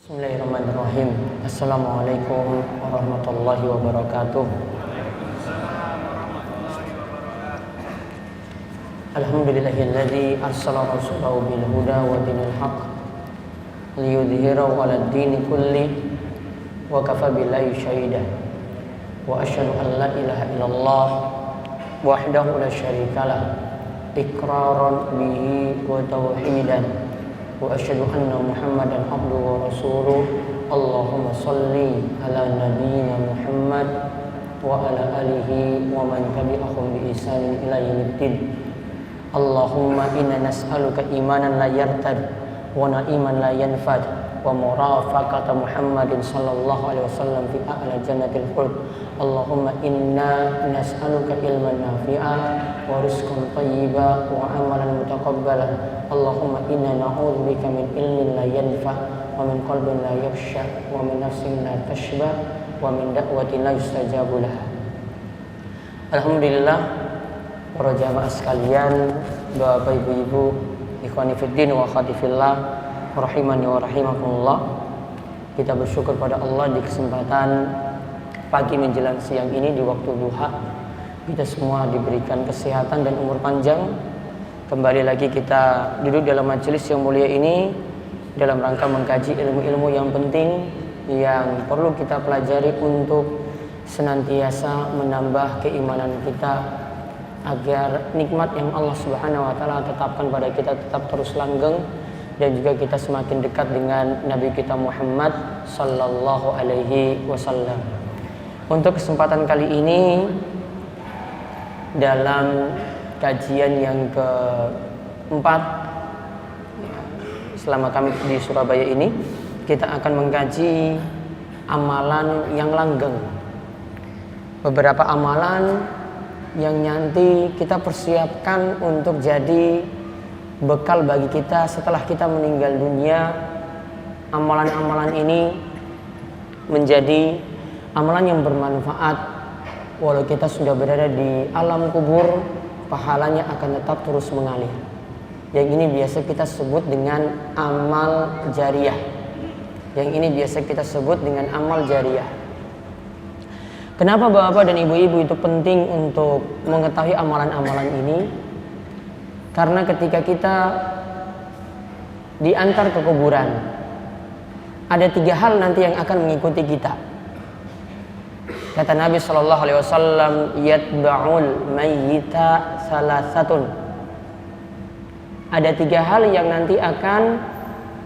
Bismillahirrahmanirrahim. Assalamualaikum warahmatullahi wabarakatuh. Alhamdulillahilladzi arsala rasulahu bil huda wa dinil haqq liyudhhirahu 'alad dini kulli wa kafa billahi shahida. Wa asyhadu an la ilaha illallah wahdahu la syarikalah iqraran bihi wa tauhidan. Wa asyhadu anna Muhammadan abduhu wa rasuluh. Allahumma shalli ala nabiyyina Muhammad wa ala alihi wa man tabi'ahum bi ihsanin ila yaumiddin. Allahumma inna nas'aluka imanan la yartad wa na'iman la yanfad wa murafaqata Muhammadin sallallahu alaihi wasallam fi a'la jannatil khuld. Allahumma inna nas'aluka ilman nafi'a wa rizqan thayyiba wa amalan mutaqabbala. Allahumma inna na'udzubika min ilmin la yanfa wa min qalbin la yakhsha wa min nafsin la tashba wa min da'watin la yustajabu laha. Alhamdulillah, para jamaah sekalian, Bapak Ibu, ikhwani fiddin wa akhwati fillah, rahimani wa rahimakumullah. Kita bersyukur pada Allah di kesempatan pagi menjelang siang ini di waktu duha. Kita semua diberikan kesehatan dan umur panjang. Kembali lagi kita duduk dalam majelis yang mulia ini dalam rangka mengkaji ilmu-ilmu yang penting yang perlu kita pelajari untuk senantiasa menambah keimanan kita agar nikmat yang Allah Subhanahu wa taala tetapkan pada kita tetap terus langgeng dan juga kita semakin dekat dengan Nabi kita Muhammad sallallahu alaihi wasallam. Untuk kesempatan kali ini dalam kajian yang keempat selama kami di Surabaya ini, kita akan mengkaji amalan yang langgeng. Beberapa amalan yang nanti kita persiapkan untuk jadi bekal bagi kita setelah kita meninggal dunia. Amalan-amalan ini menjadi amalan yang bermanfaat walau kita sudah berada di alam kubur, pahalanya akan tetap terus mengalir. Yang ini biasa kita sebut dengan amal jariyah. Yang ini biasa kita sebut dengan amal jariyah. Kenapa Bapak dan Ibu-ibu itu penting untuk mengetahui amalan-amalan ini? Karena ketika kita diantar ke kuburan, ada 3 hal nanti yang akan mengikuti kita. Kata Nabi sallallahu alaihi wasallam, yatba'ul mayyita salasatun. Ada 3 hal yang nanti akan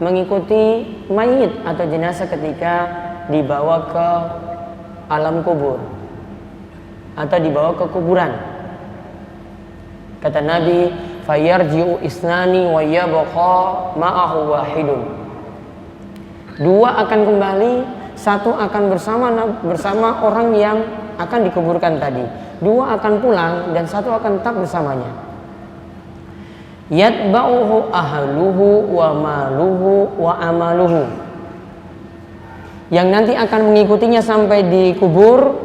mengikuti mayit atau jenazah ketika dibawa ke alam kubur atau dibawa ke kuburan. Kata Nabi, fayarji'u isnani wa yabqa ma'ahu wahidun. 2 akan kembali, 1 akan bersama orang yang akan dikuburkan tadi. 2 akan pulang dan 1 akan tetap bersamanya. Yatba'uhu ahluhu wa maluhu wa amaluhu. Yang nanti akan mengikutinya sampai di kubur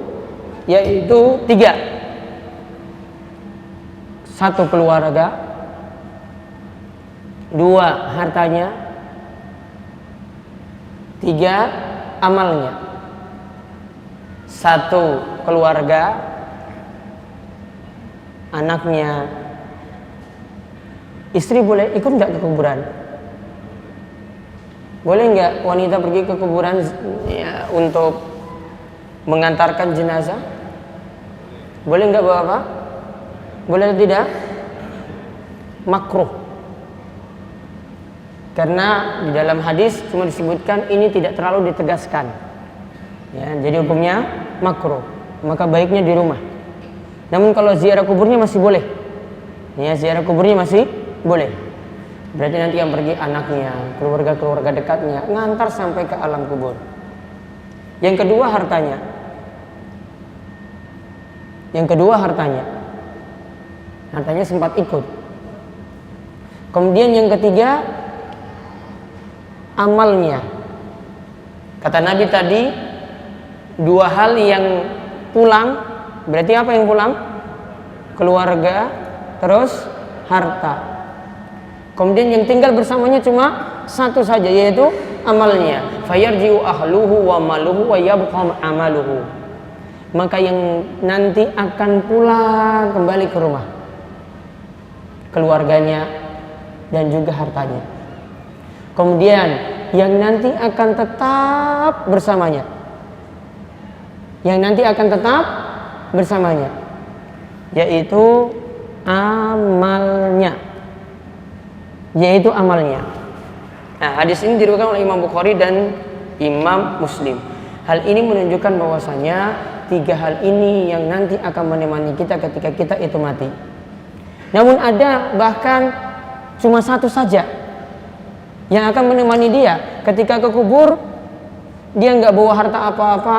yaitu 3. 1 keluarga, 2 hartanya, 3 amalnya. 1 keluarga, anaknya. Istri boleh ikut nggak ke kuburan? Boleh nggak wanita pergi ke kuburan ya, untuk mengantarkan jenazah? Boleh nggak Bapak? Boleh atau tidak? Makruh. Karena di dalam hadis cuma disebutkan ini tidak terlalu ditegaskan. Ya, jadi hukumnya makruh. Maka baiknya di rumah. Namun kalau ziarah kuburnya masih boleh. Ya, ziarah kuburnya masih boleh. Berarti nanti yang pergi anaknya, keluarga-keluarga dekatnya, ngantar sampai ke alam kubur. Yang kedua hartanya. Hartanya sempat ikut. Kemudian yang ketiga amalnya. Kata Nabi tadi 2 hal yang pulang. Berarti apa yang pulang? Keluarga, terus harta. Kemudian yang tinggal bersamanya cuma 1 saja, yaitu amalnya. Fayarji'u ahluhu wa maluhu wa yabqa amaluhu. Maka yang nanti akan pulang kembali ke rumah, keluarganya dan juga hartanya. Kemudian yang nanti akan tetap bersamanya, yaitu amalnya. Nah, hadis ini diriwayatkan oleh Imam Bukhari dan Imam Muslim. Hal ini menunjukkan bahwasanya 3 hal ini yang nanti akan menemani kita ketika kita itu mati. Namun ada bahkan cuma 1 saja yang akan menemani dia ketika ke kubur. Dia nggak bawa harta apa-apa,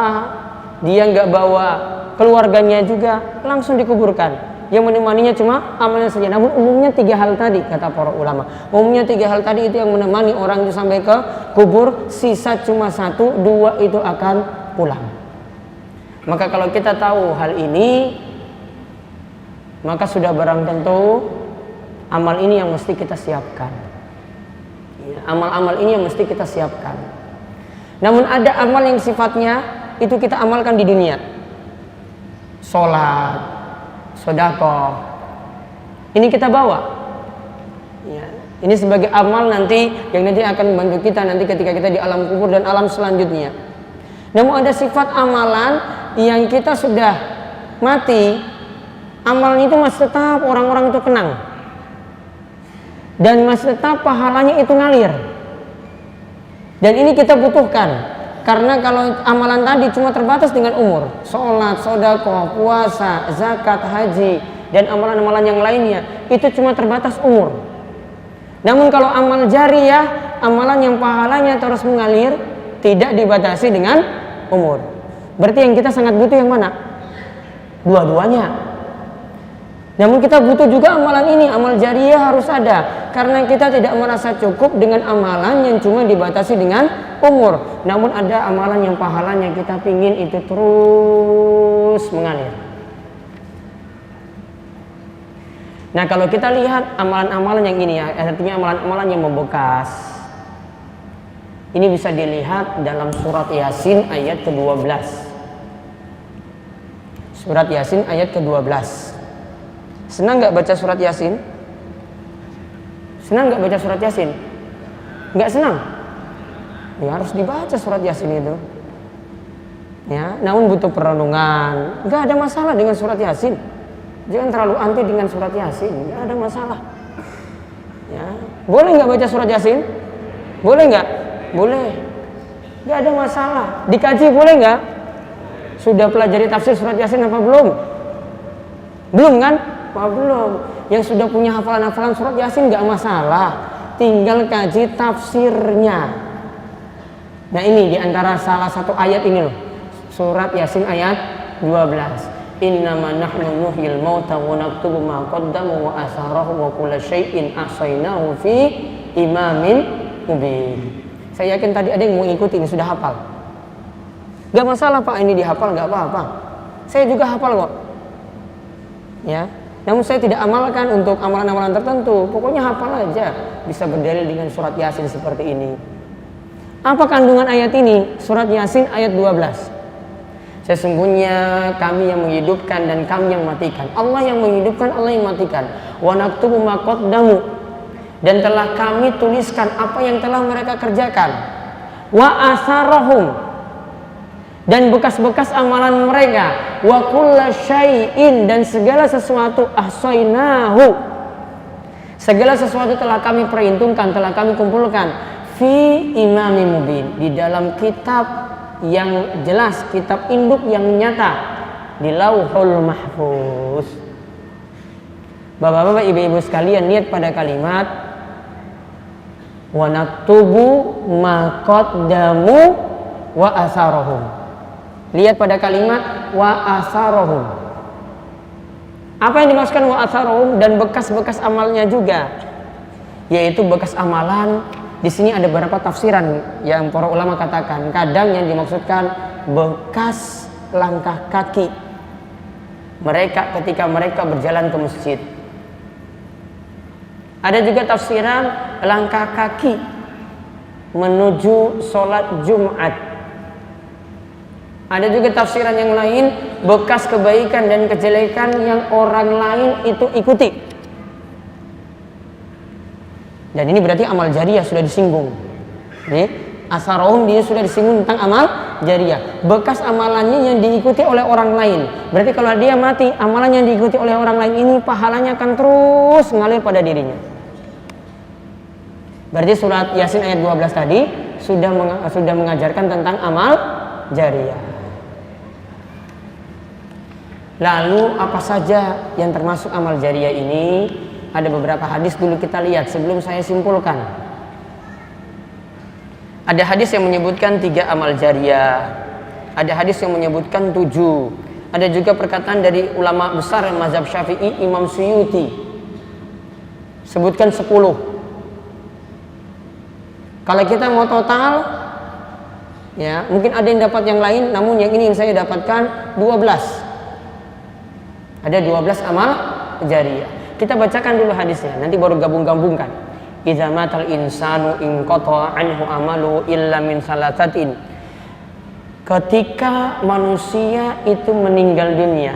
dia nggak bawa keluarganya juga, langsung dikuburkan. Yang menemaninya cuma amalnya saja. Namun umumnya 3 hal tadi, kata para ulama. Umumnya 3 hal tadi itu yang menemani orang itu sampai ke kubur. Sisa cuma 1, 2 itu akan pulang. Maka kalau kita tahu hal ini, maka sudah barang tentu amal ini yang mesti kita siapkan. Amal-amal ini yang mesti kita siapkan. Namun ada amal yang sifatnya itu kita amalkan di dunia. Sholat, sedekah, ini kita bawa. Ya, ini sebagai amal nanti yang nanti akan membantu kita nanti ketika kita di alam kubur dan alam selanjutnya. Namun ada sifat amalan yang kita sudah mati, amalnya itu masih tetap orang-orang itu kenang, dan masih tetap pahalanya itu ngalir. Dan ini kita butuhkan. Karena kalau amalan tadi cuma terbatas dengan umur, sholat, sedekah, puasa, zakat, haji, dan amalan-amalan yang lainnya, itu cuma terbatas umur. Namun kalau amal jariyah, amalan yang pahalanya terus mengalir, tidak dibatasi dengan umur. Berarti yang kita sangat butuh yang mana? Dua-duanya. Namun kita butuh juga amalan ini, amal jariyah harus ada. Karena kita tidak merasa cukup dengan amalan yang cuma dibatasi dengan umur. Namun ada amalan yang pahalanya kita pingin itu terus mengalir. Nah, kalau kita lihat amalan-amalan yang ini ya, artinya amalan-amalan yang membekas. Ini bisa dilihat dalam surat Yasin ayat ke-12. Surat Yasin ayat ke-12. Senang nggak baca surat Yasin? Senang nggak baca surat Yasin? Nggak senang? Ya harus dibaca surat Yasin itu. Ya, namun butuh perenungan. Nggak ada masalah dengan surat Yasin. Jangan terlalu anti dengan surat Yasin. Nggak ada masalah. Ya, boleh nggak baca surat Yasin? Boleh nggak? Boleh. Nggak ada masalah. Dikaji boleh nggak? Sudah pelajari tafsir surat Yasin apa belum? Belum kan? Apa belum? Yang sudah punya hafalan-hafalan surat Yasin nggak masalah. Tinggal kaji tafsirnya. Nah ini diantara salah satu ayat ini loh. Surat Yasin ayat 12. Innama nahnu nuhyil mauta wa naktubu ma qaddamu wa asarahum wa kulla syai'in ahsaynahu fi imamin mubin. Saya yakin tadi ada yang mau ikuti ini sudah hafal. Gak masalah Pak ini dihafal gak apa-apa. Saya juga hafal kok. Ya. Namun saya tidak amalkan untuk amalan-amalan tertentu. Pokoknya hafal aja. Bisa berdalil dengan surat Yasin seperti ini. Apa kandungan ayat ini? Surat Yasin ayat 12. Sesungguhnya kami yang menghidupkan dan kami yang matikan. Allah yang menghidupkan, Allah yang matikan. Wa naktubu ma qaddamu, dan telah kami tuliskan apa yang telah mereka kerjakan. Wa asarahum, dan bekas-bekas amalan mereka. Wa kulla syai'in, dan segala sesuatu ahsaynahu, segala sesuatu telah kami perhitungkan, telah kami kumpulkan fi imamin mubin, di dalam kitab yang jelas, kitab induk yang nyata, di Lauhul Mahfuz. Bapak-bapak, ibu-ibu sekalian, lihat pada kalimat wa naktubu ma qaddamu wa asarahum. Lihat pada kalimat wa asarahum. Apa yang dimaksudkan wa asarahum? Dan bekas-bekas amalnya juga, yaitu bekas amalan. Di sini ada beberapa tafsiran yang para ulama katakan. Kadang yang dimaksudkan bekas langkah kaki mereka ketika mereka berjalan ke masjid. Ada juga tafsiran langkah kaki menuju sholat Jumat. Ada juga tafsiran yang lain, bekas kebaikan dan kejelekan yang orang lain itu ikuti. Dan ini berarti amal jariyah sudah disinggung. Nih, asarohum dia sudah disinggung tentang amal jariyah. Bekas amalannya yang diikuti oleh orang lain. Berarti kalau dia mati, amalannya yang diikuti oleh orang lain ini pahalanya akan terus mengalir pada dirinya. Berarti surat Yasin ayat 12 tadi sudah mengajarkan tentang amal jariyah. Lalu apa saja yang termasuk amal jariyah ini? Ada beberapa hadis dulu kita lihat sebelum saya simpulkan. Ada hadis yang menyebutkan 3 amal jariyah. Ada hadis yang menyebutkan 7. Ada juga perkataan dari ulama besar mazhab Syafi'i, Imam Suyuti, sebutkan 10. Kalau kita mau total, ya mungkin ada yang dapat yang lain, namun yang ini yang saya dapatkan 12. Ada 12 amal jariyah. Kita bacakan dulu hadisnya, nanti baru gabung-gabungkan. Idza matal insanu in qata anhu amalu illa min salasatin. Ketika manusia itu meninggal dunia,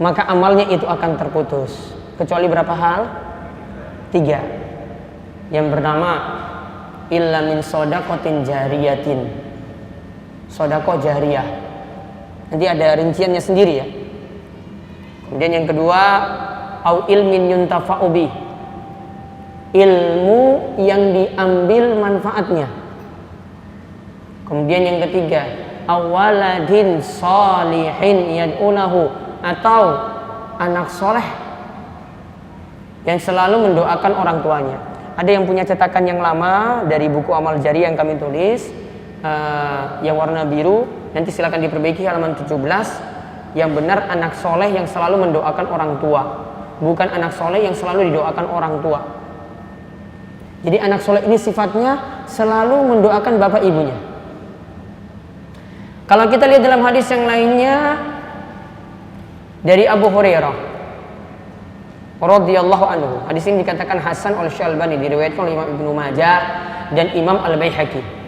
maka amalnya itu akan terputus. Kecuali berapa hal? 3. Yang pertama, illa min shadaqatin jariyatin. Shadaqah jariyah. Nanti ada rinciannya sendiri ya. Kemudian yang kedua, au ilmin yuntafa'u bih. Ilmu yang diambil manfaatnya. Kemudian yang ketiga, awaladin sholihin yad'unahu, atau anak soleh yang selalu mendoakan orang tuanya. Ada yang punya cetakan yang lama dari buku amal jariyah yang kami tulis, yang warna biru, nanti silakan diperbaiki halaman 17. Yang benar anak soleh yang selalu mendoakan orang tua, bukan anak soleh yang selalu didoakan orang tua. Jadi anak soleh ini sifatnya selalu mendoakan bapak ibunya. Kalau kita lihat dalam hadis yang lainnya dari Abu Hurairah radhiyallahu anhu, hadis ini dikatakan hasan oleh Syalbani, diriwayatkan oleh Imam Ibnu Majah dan Imam Al-Baihaqi.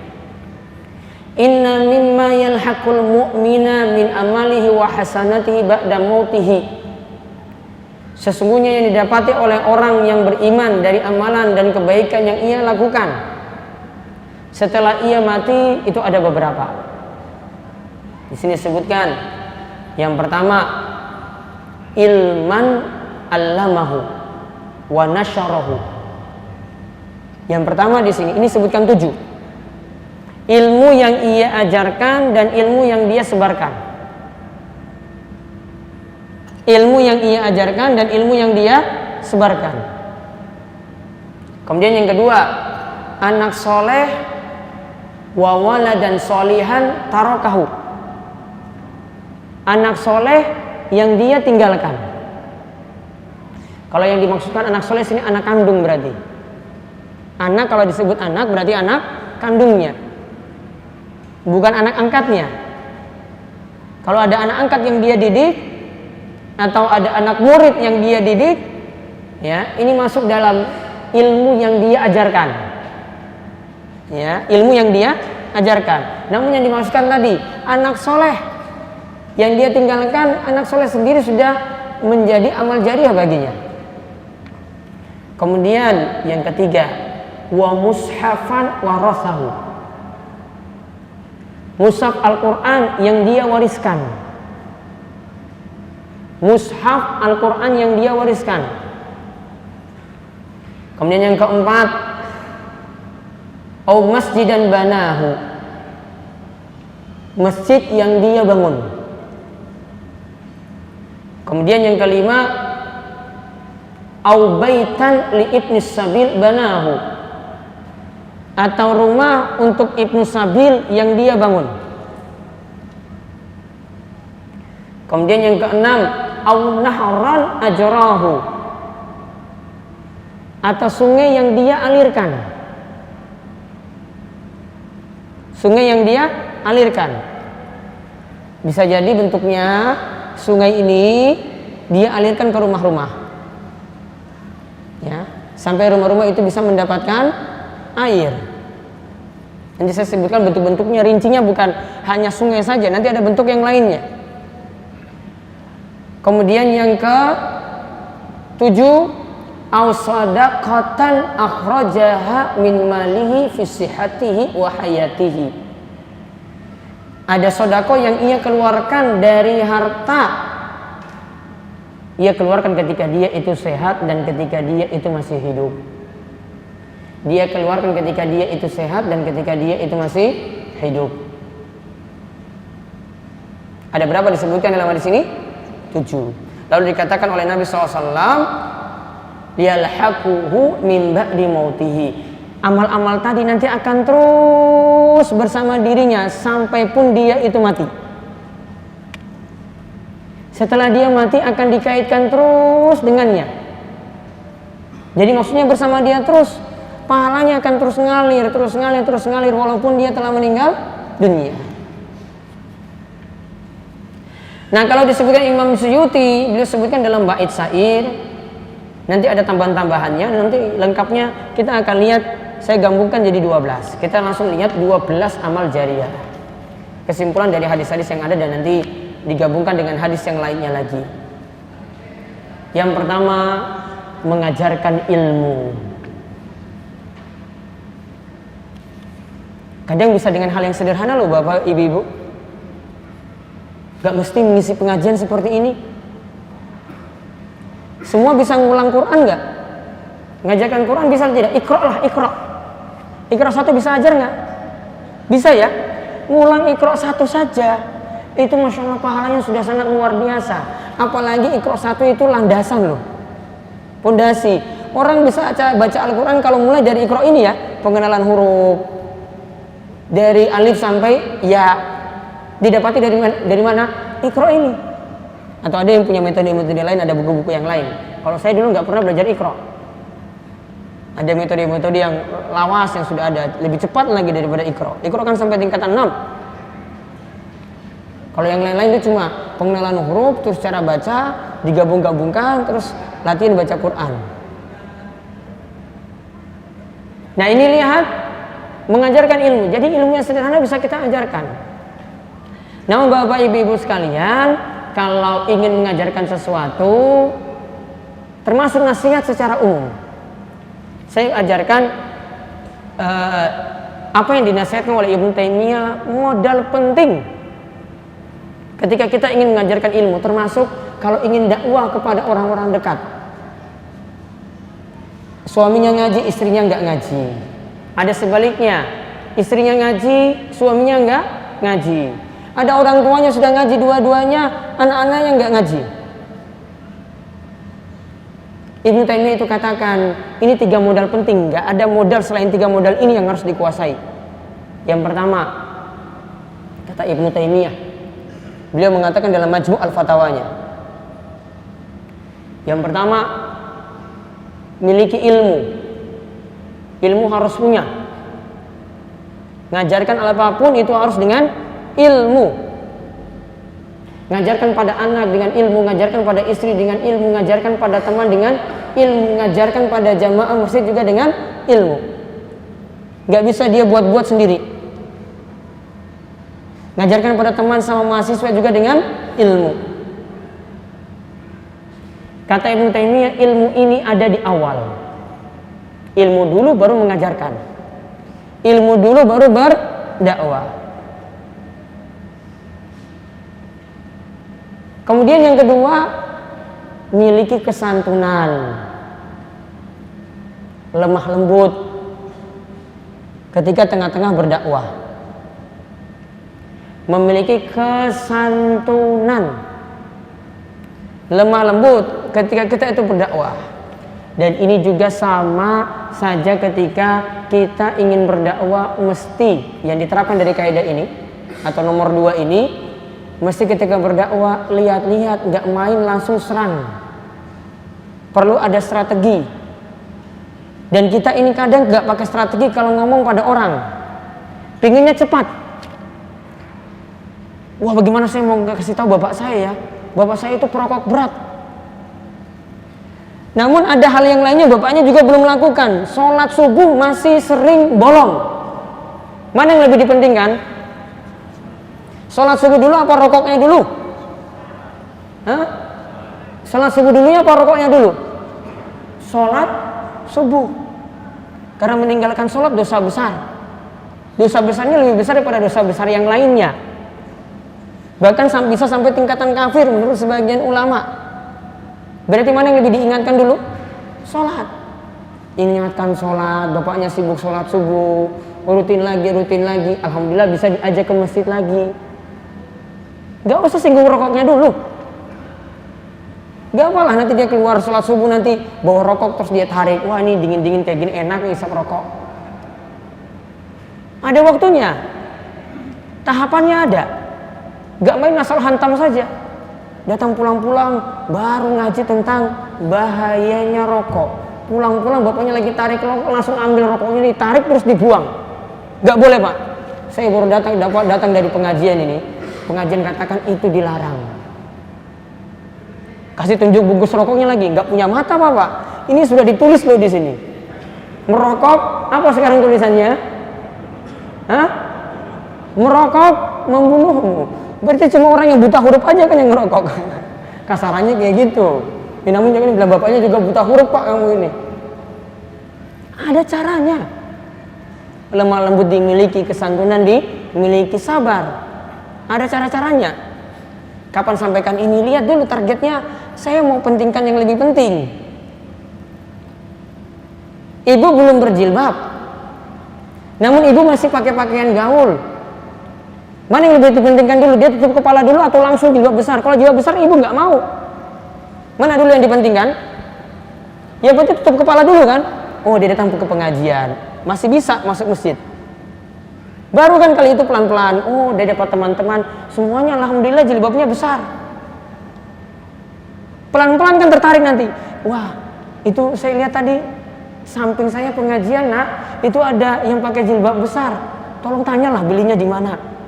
Inna mimma yalhaqul mu'mina min amalihi wa hasanatihi ba'da mautihi. Sesungguhnya yang didapati oleh orang yang beriman dari amalan dan kebaikan yang ia lakukan setelah ia mati itu ada beberapa. Di sini disebutkan yang pertama, ilman allamahu wa nasyarahu. Yang pertama di sini ini sebutkan 7. Ilmu yang ia ajarkan dan ilmu yang dia sebarkan. Ilmu yang ia ajarkan dan ilmu yang dia sebarkan. Kemudian yang kedua, anak soleh wa waladan solihan tarokahu. Anak soleh yang dia tinggalkan. Kalau yang dimaksudkan anak soleh sini anak kandung berarti. Anak kalau disebut anak berarti anak kandungnya, bukan anak angkatnya. Kalau ada anak angkat yang dia didik atau ada anak murid yang dia didik, ya ini masuk dalam ilmu yang dia ajarkan. Ya, ilmu yang dia ajarkan. Namun yang dimaksudkan tadi anak soleh yang dia tinggalkan, anak soleh sendiri sudah menjadi amal jariyah baginya. Kemudian yang ketiga, wa mushafan warasahu. Mushaf Al-Quran yang dia wariskan. Mushaf Al-Quran yang dia wariskan. Kemudian yang keempat, au masjidan banahu. Masjid yang dia bangun. Kemudian yang kelima, au baitan li ibnis sabil banahu. Atau rumah untuk ibnu sabil yang dia bangun. Kemudian yang keenam, au nahran ajrahu. Atau sungai yang dia alirkan. Sungai yang dia alirkan. Bisa jadi bentuknya sungai ini dia alirkan ke rumah-rumah. Ya, sampai rumah-rumah itu bisa mendapatkan air. Nanti saya sebutkan bentuk-bentuknya, rincinya bukan hanya sungai saja, nanti ada bentuk yang lainnya. Kemudian yang ke-7, au shadaqatan akhrajaha min malihi fi sihhatihi wa hayatihi. Ada sedekah yang ia keluarkan dari harta. Ia keluarkan ketika dia itu sehat dan ketika dia itu masih hidup. Dia keluarkan ketika dia itu sehat dan ketika dia itu masih hidup. Ada berapa disebutkan dalam hadis ini? 7. Lalu dikatakan oleh Nabi SAW, yalhaquhu min ba'di mautihi. Amal-amal tadi nanti akan terus bersama dirinya sampai pun dia itu mati. Setelah dia mati akan dikaitkan terus dengannya. Jadi maksudnya bersama dia terus, pahalanya akan terus ngalir walaupun dia telah meninggal dunia. Nah, kalau disebutkan Imam Suyuti, beliau sebutkan dalam bait syair, nanti ada tambahan-tambahannya, nanti lengkapnya kita akan lihat, saya gabungkan jadi 12. Kita langsung lihat 12 amal jariyah. Kesimpulan dari hadis-hadis yang ada dan nanti digabungkan dengan hadis yang lainnya lagi. Yang pertama, mengajarkan ilmu. Kadang bisa dengan hal yang sederhana loh Bapak Ibu-ibu. Gak mesti mengisi pengajian seperti ini. Semua bisa ngulang Quran gak? Mengajarkan Quran bisa tidak? Iqra lah, Iqra. Iqra 1 bisa ajar gak? Bisa ya? Ngulang Iqra 1 saja, itu Masya Allah pahalanya sudah sangat luar biasa. Apalagi Iqra 1 itu landasan loh, pondasi. Orang bisa baca Al-Quran kalau mulai dari Iqra ini ya, pengenalan huruf, dari alif sampai ya, didapati dari mana? Iqra ini. Atau ada yang punya metode-metode lain, ada buku-buku yang lain. Kalau saya dulu nggak pernah belajar Iqra. Ada metode-metode yang lawas yang sudah ada, lebih cepat lagi daripada Iqra. Iqra kan sampai tingkatan 6. Kalau yang lain-lain itu cuma pengenalan huruf, terus cara baca, digabung-gabungkan, terus latihan baca Quran. Nah ini lihat, mengajarkan ilmu. Jadi ilmu yang sederhana bisa kita ajarkan. Namun Bapak Ibu sekalian, kalau ingin mengajarkan sesuatu, termasuk nasihat secara umum, saya ajarkan apa yang dinasihatkan oleh Ibnu Taimiyah, modal penting ketika kita ingin mengajarkan ilmu, termasuk kalau ingin dakwah kepada orang-orang dekat. Suaminya ngaji, istrinya nggak ngaji. Ada sebaliknya, istrinya ngaji, suaminya nggak ngaji. Ada orang tuanya sudah ngaji dua-duanya, anak-anaknya nggak ngaji. Ibnu Taimiyah itu katakan, ini 3 modal penting, nggak ada modal selain 3 modal ini yang harus dikuasai. Yang pertama, kata Ibnu Taimiyah, beliau mengatakan dalam Majmu' al-Fatawanya, yang pertama, miliki ilmu. Ilmu harus punya. Ngajarkan apapun itu harus dengan ilmu. Ngajarkan pada anak dengan ilmu, ngajarkan pada istri dengan ilmu, ngajarkan pada teman dengan ilmu, ngajarkan pada jamaah masjid juga dengan ilmu. Gak bisa dia buat-buat sendiri. Ngajarkan pada teman sama mahasiswa juga dengan ilmu. Kata Ibnu Taimiyah, ilmu ini ada di awal. Ilmu dulu baru mengajarkan. Ilmu dulu baru berdakwah. Kemudian yang kedua, miliki kesantunan, lemah lembut ketika tengah-tengah berdakwah. Memiliki kesantunan, lemah lembut ketika kita itu berdakwah. Dan ini juga sama saja ketika kita ingin berdakwah, mesti yang diterapkan dari kaidah ini atau nomor 2 ini, mesti ketika berdakwah lihat-lihat, nggak main langsung serang. Perlu ada strategi. Dan kita ini kadang nggak pakai strategi kalau ngomong pada orang. Pinginnya cepat. Wah, bagaimana saya mau kasih tahu bapak saya ya? Bapak saya itu perokok berat. Namun ada hal yang lainnya bapaknya juga belum melakukan. Sholat subuh masih sering bolong. Mana yang lebih dipentingkan? Sholat subuh dulu apa rokoknya dulu? Hah? Sholat subuh dulu apa rokoknya dulu? Sholat subuh. Karena meninggalkan sholat dosa besar. Dosa besarnya lebih besar daripada dosa besar yang lainnya. Bahkan bisa sampai tingkatan kafir menurut sebagian ulama. Berarti mana yang lebih diingatkan dulu? Sholat. Ingatkan sholat, bapaknya sibuk sholat subuh, rutin lagi. Alhamdulillah bisa diajak ke masjid lagi. Gak usah singgung rokoknya dulu. Gak apalah nanti dia keluar sholat subuh nanti bawa rokok terus dia tarik. Wah ini dingin-dingin kayak gini enak nih isap rokok. Ada waktunya. Tahapannya ada. Gak main asal hantam saja. Datang pulang-pulang baru ngaji tentang bahayanya rokok. Pulang-pulang bapaknya lagi tarik rokok langsung ambil rokoknya ditarik terus dibuang. Gak boleh pak. Saya baru datang dari pengajian ini. Pengajian katakan itu dilarang. Kasih tunjuk bungkus rokoknya lagi. Gak punya mata pak. Ini sudah ditulis loh di sini. Merokok apa sekarang tulisannya? Hah? Merokok membunuhmu. Berarti cuma orang yang buta huruf aja kan yang ngerokok. Kasarannya kayak gitu. Namun jangan bilang bapaknya juga buta huruf pak kamu ini. Ada caranya. Lemah lembut dimiliki, kesantunan dimiliki, sabar. Ada cara-caranya. Kapan sampaikan ini? Lihat dulu targetnya. Saya mau pentingkan yang lebih penting. Ibu belum berjilbab. Namun ibu masih pakai pakaian gaul. Mana yang lebih dipentingkan dulu? Dia tutup kepala dulu atau langsung jilbab besar? Kalau jilbab besar ibu nggak mau. Mana dulu yang dipentingkan? Ya berarti tutup kepala dulu kan? Oh dia datang ke pengajian, masih bisa masuk masjid. Baru kan kali itu pelan-pelan. Oh dia dapat teman-teman, semuanya alhamdulillah jilbabnya besar. Pelan-pelan kan tertarik nanti. Wah itu saya lihat tadi samping saya pengajian nak, itu ada yang pakai jilbab besar. Tolong tanyalah belinya di mana.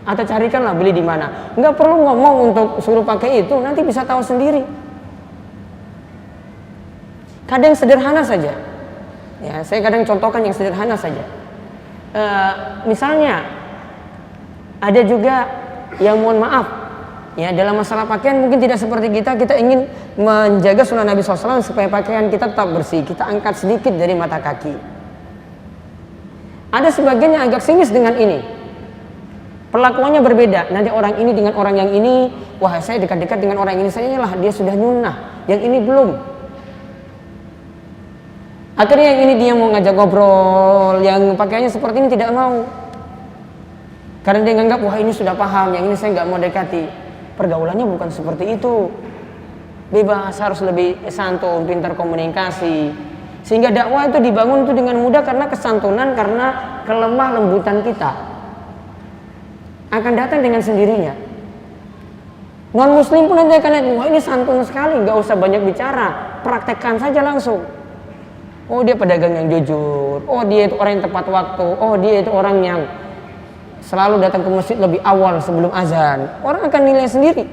Atau carikanlah beli di mana. Nggak perlu ngomong untuk suruh pakai itu, nanti bisa tahu sendiri. Kadang sederhana saja. Ya, saya kadang contohkan yang sederhana saja. Misalnya ada juga yang mohon maaf, ya dalam masalah pakaian mungkin tidak seperti kita ingin menjaga sunnah Nabi SAW supaya pakaian kita tetap bersih. Kita angkat sedikit dari mata kaki. Ada sebagian yang agak sinis dengan ini. Perlakuannya berbeda. Nanti orang ini dengan orang yang ini, wah saya dekat-dekat dengan orang ini, saya lah dia sudah nyunnah, yang ini belum. Akhirnya yang ini dia mau ngajak ngobrol, yang pakaiannya seperti ini tidak mau. Karena dia nganggap wah ini sudah paham, yang ini saya nggak mau dekati. Pergaulannya bukan seperti itu. Bebas, harus lebih santun, pintar komunikasi. Sehingga dakwah itu dibangun itu dengan mudah karena kesantunan, karena kelemah lembutan kita. Akan datang dengan sendirinya. Non muslim pun nanti akan lihat, wah ini santun sekali, nggak usah banyak bicara, praktekkan saja langsung. Oh dia pedagang yang jujur, oh dia itu orang yang tepat waktu, oh dia itu orang yang selalu datang ke masjid lebih awal sebelum azan. Orang akan nilai sendiri.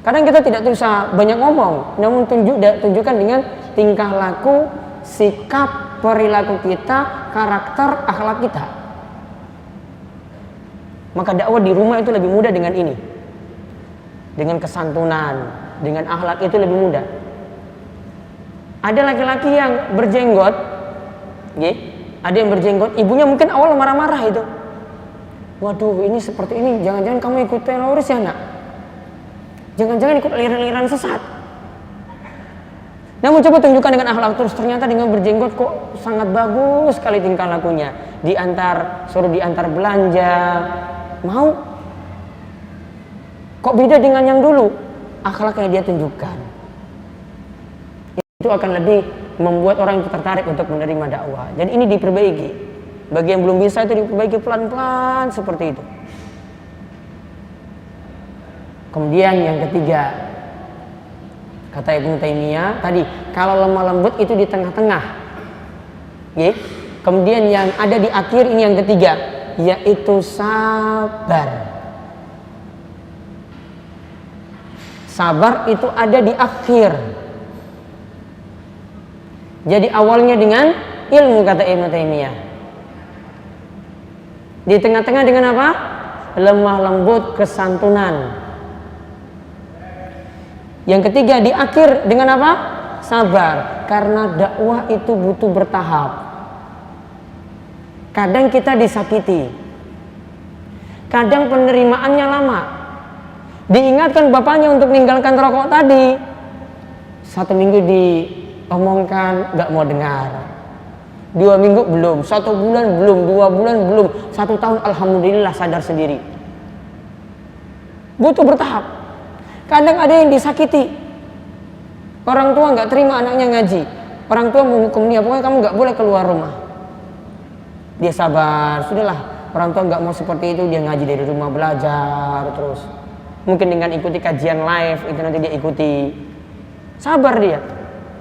Kadang kita tidak usah banyak ngomong, namun tunjukkan dengan tingkah laku, sikap, perilaku kita, karakter, akhlak kita. Maka dakwah di rumah itu lebih mudah dengan ini. Dengan kesantunan, dengan akhlak itu lebih mudah. Ada laki-laki yang berjenggot, ada yang berjenggot, ibunya mungkin awal marah-marah itu. Waduh ini seperti ini, jangan-jangan kamu ikut teroris ya nak? Jangan-jangan ikut aliran-aliran sesat. Namun coba tunjukkan dengan akhlak terus, ternyata dengan berjenggot kok sangat bagus sekali tingkah lakunya. Suruh diantar belanja, mau. Kok beda dengan yang dulu? Akhlaknya dia tunjukkan. Itu akan lebih membuat orang itu tertarik untuk menerima dakwah. Jadi ini diperbaiki. Bagi yang belum bisa itu diperbaiki pelan-pelan seperti itu. Kemudian yang ketiga, kata Ibnu Taimiyah tadi, kalau lemah lembut itu di tengah-tengah. Kemudian yang ada di akhir ini yang ketiga, yaitu sabar. Sabar itu ada di akhir. Jadi awalnya dengan ilmu, kata Ibnu Taimiyah. Di tengah-tengah dengan apa? Lemah lembut, kesantunan. Yang ketiga, di akhir dengan apa? Sabar. Karena dakwah itu butuh bertahap. Kadang kita disakiti, kadang penerimaannya lama. Diingatkan bapaknya untuk meninggalkan rokok tadi, 1 minggu diomongkan gak mau dengar, 2 minggu belum, 1 bulan belum, 2 bulan belum, 1 tahun alhamdulillah sadar sendiri. Butuh bertahap. Kadang ada yang disakiti, orang tua gak terima anaknya ngaji, orang tua menghukum dia, pokoknya kamu gak boleh keluar rumah. Dia sabar, sudahlah, orang tua gak mau seperti itu, dia ngaji dari rumah, belajar terus. Mungkin dengan ikuti kajian live itu nanti dia ikuti. Sabar dia.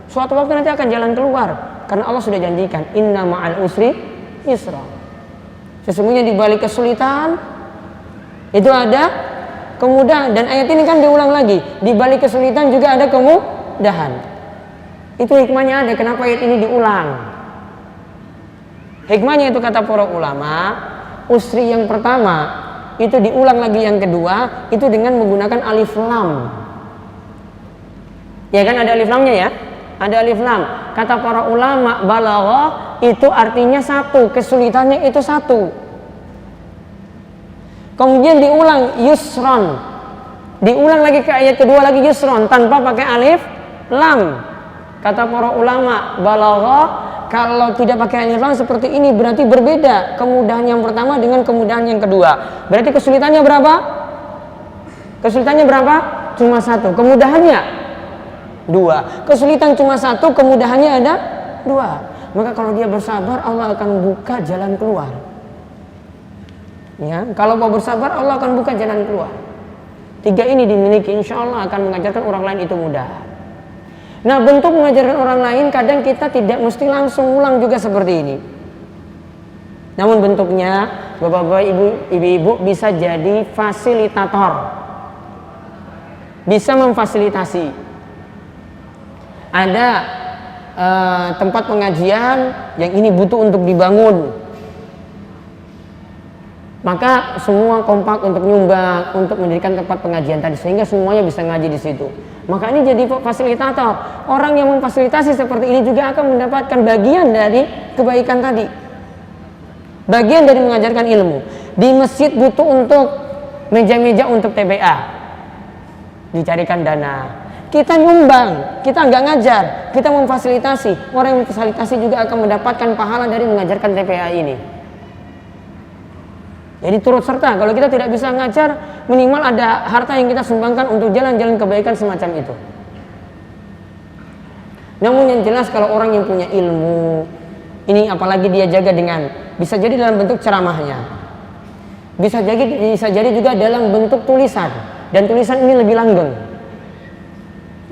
Suatu waktu nanti akan jalan keluar, karena Allah sudah janjikan, inna ma'al usri yusra. Sesungguhnya di balik kesulitan itu ada kemudahan, dan ayat ini kan diulang lagi, di balik kesulitan juga ada kemudahan. Itu hikmahnya ada, kenapa ayat ini diulang. Hikmahnya itu kata para ulama, usri yang pertama itu diulang lagi yang kedua itu dengan menggunakan alif lam. Ya kan ada alif lamnya ya? Ada alif lam. Kata para ulama, balaghah itu artinya satu, kesulitannya itu satu. Kemudian diulang yusron. Diulang lagi ke ayat kedua lagi yusron tanpa pakai alif lam. Kata para ulama, balaghah kalau tidak pakai alif lam seperti ini berarti berbeda kemudahan yang pertama dengan kemudahan yang kedua. Berarti kesulitannya berapa? Kesulitannya berapa? Cuma satu. Kemudahannya 2. Kesulitan cuma satu, kemudahannya ada 2. Maka kalau dia bersabar, Allah akan buka jalan keluar. Ya, kalau mau bersabar, Allah akan buka jalan keluar. 3 ini dimiliki, insya Allah akan mengajarkan orang lain itu mudah. Nah, bentuk mengajarkan orang lain kadang kita tidak mesti langsung ulang juga seperti ini. Namun bentuknya, bapak-bapak, ibu-ibu bisa jadi fasilitator, bisa memfasilitasi. Ada tempat pengajian yang ini butuh untuk dibangun, maka semua kompak untuk nyumbang untuk mendirikan tempat pengajian tadi sehingga semuanya bisa ngaji di situ. Maka ini jadi fasilitator. Orang yang memfasilitasi seperti ini juga akan mendapatkan bagian dari kebaikan tadi, bagian dari mengajarkan ilmu. Di masjid butuh untuk meja-meja untuk TBA, dicarikan dana. Kita nyumbang, kita nggak ngajar, kita memfasilitasi. Orang yang memfasilitasi juga akan mendapatkan pahala dari mengajarkan TPA ini. Jadi turut serta, kalau kita tidak bisa ngajar, minimal ada harta yang kita sumbangkan untuk jalan-jalan kebaikan semacam itu. Namun yang jelas kalau orang yang punya ilmu, ini apalagi dia jaga dengan, bisa jadi dalam bentuk ceramahnya, bisa jadi juga dalam bentuk tulisan, dan tulisan ini lebih langgeng.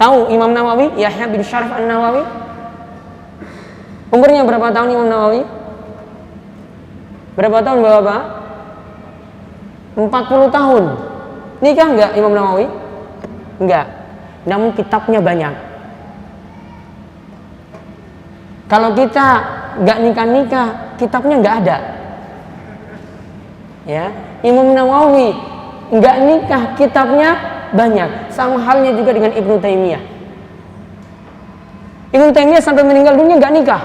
Tahu Imam Nawawi, Yahya bin Syaraf An-Nawawi? Umurnya berapa tahun Imam Nawawi? Berapa tahun Bapak? 40 tahun. Nikah enggak Imam Nawawi? Enggak. Namun kitabnya banyak. Kalau kita enggak nikah-nikah, kitabnya enggak ada. Ya, Imam Nawawi enggak nikah, kitabnya banyak. Sama halnya juga dengan Ibnu Taimiyah. Ibnu Taimiyah sampai meninggal dunia enggak nikah.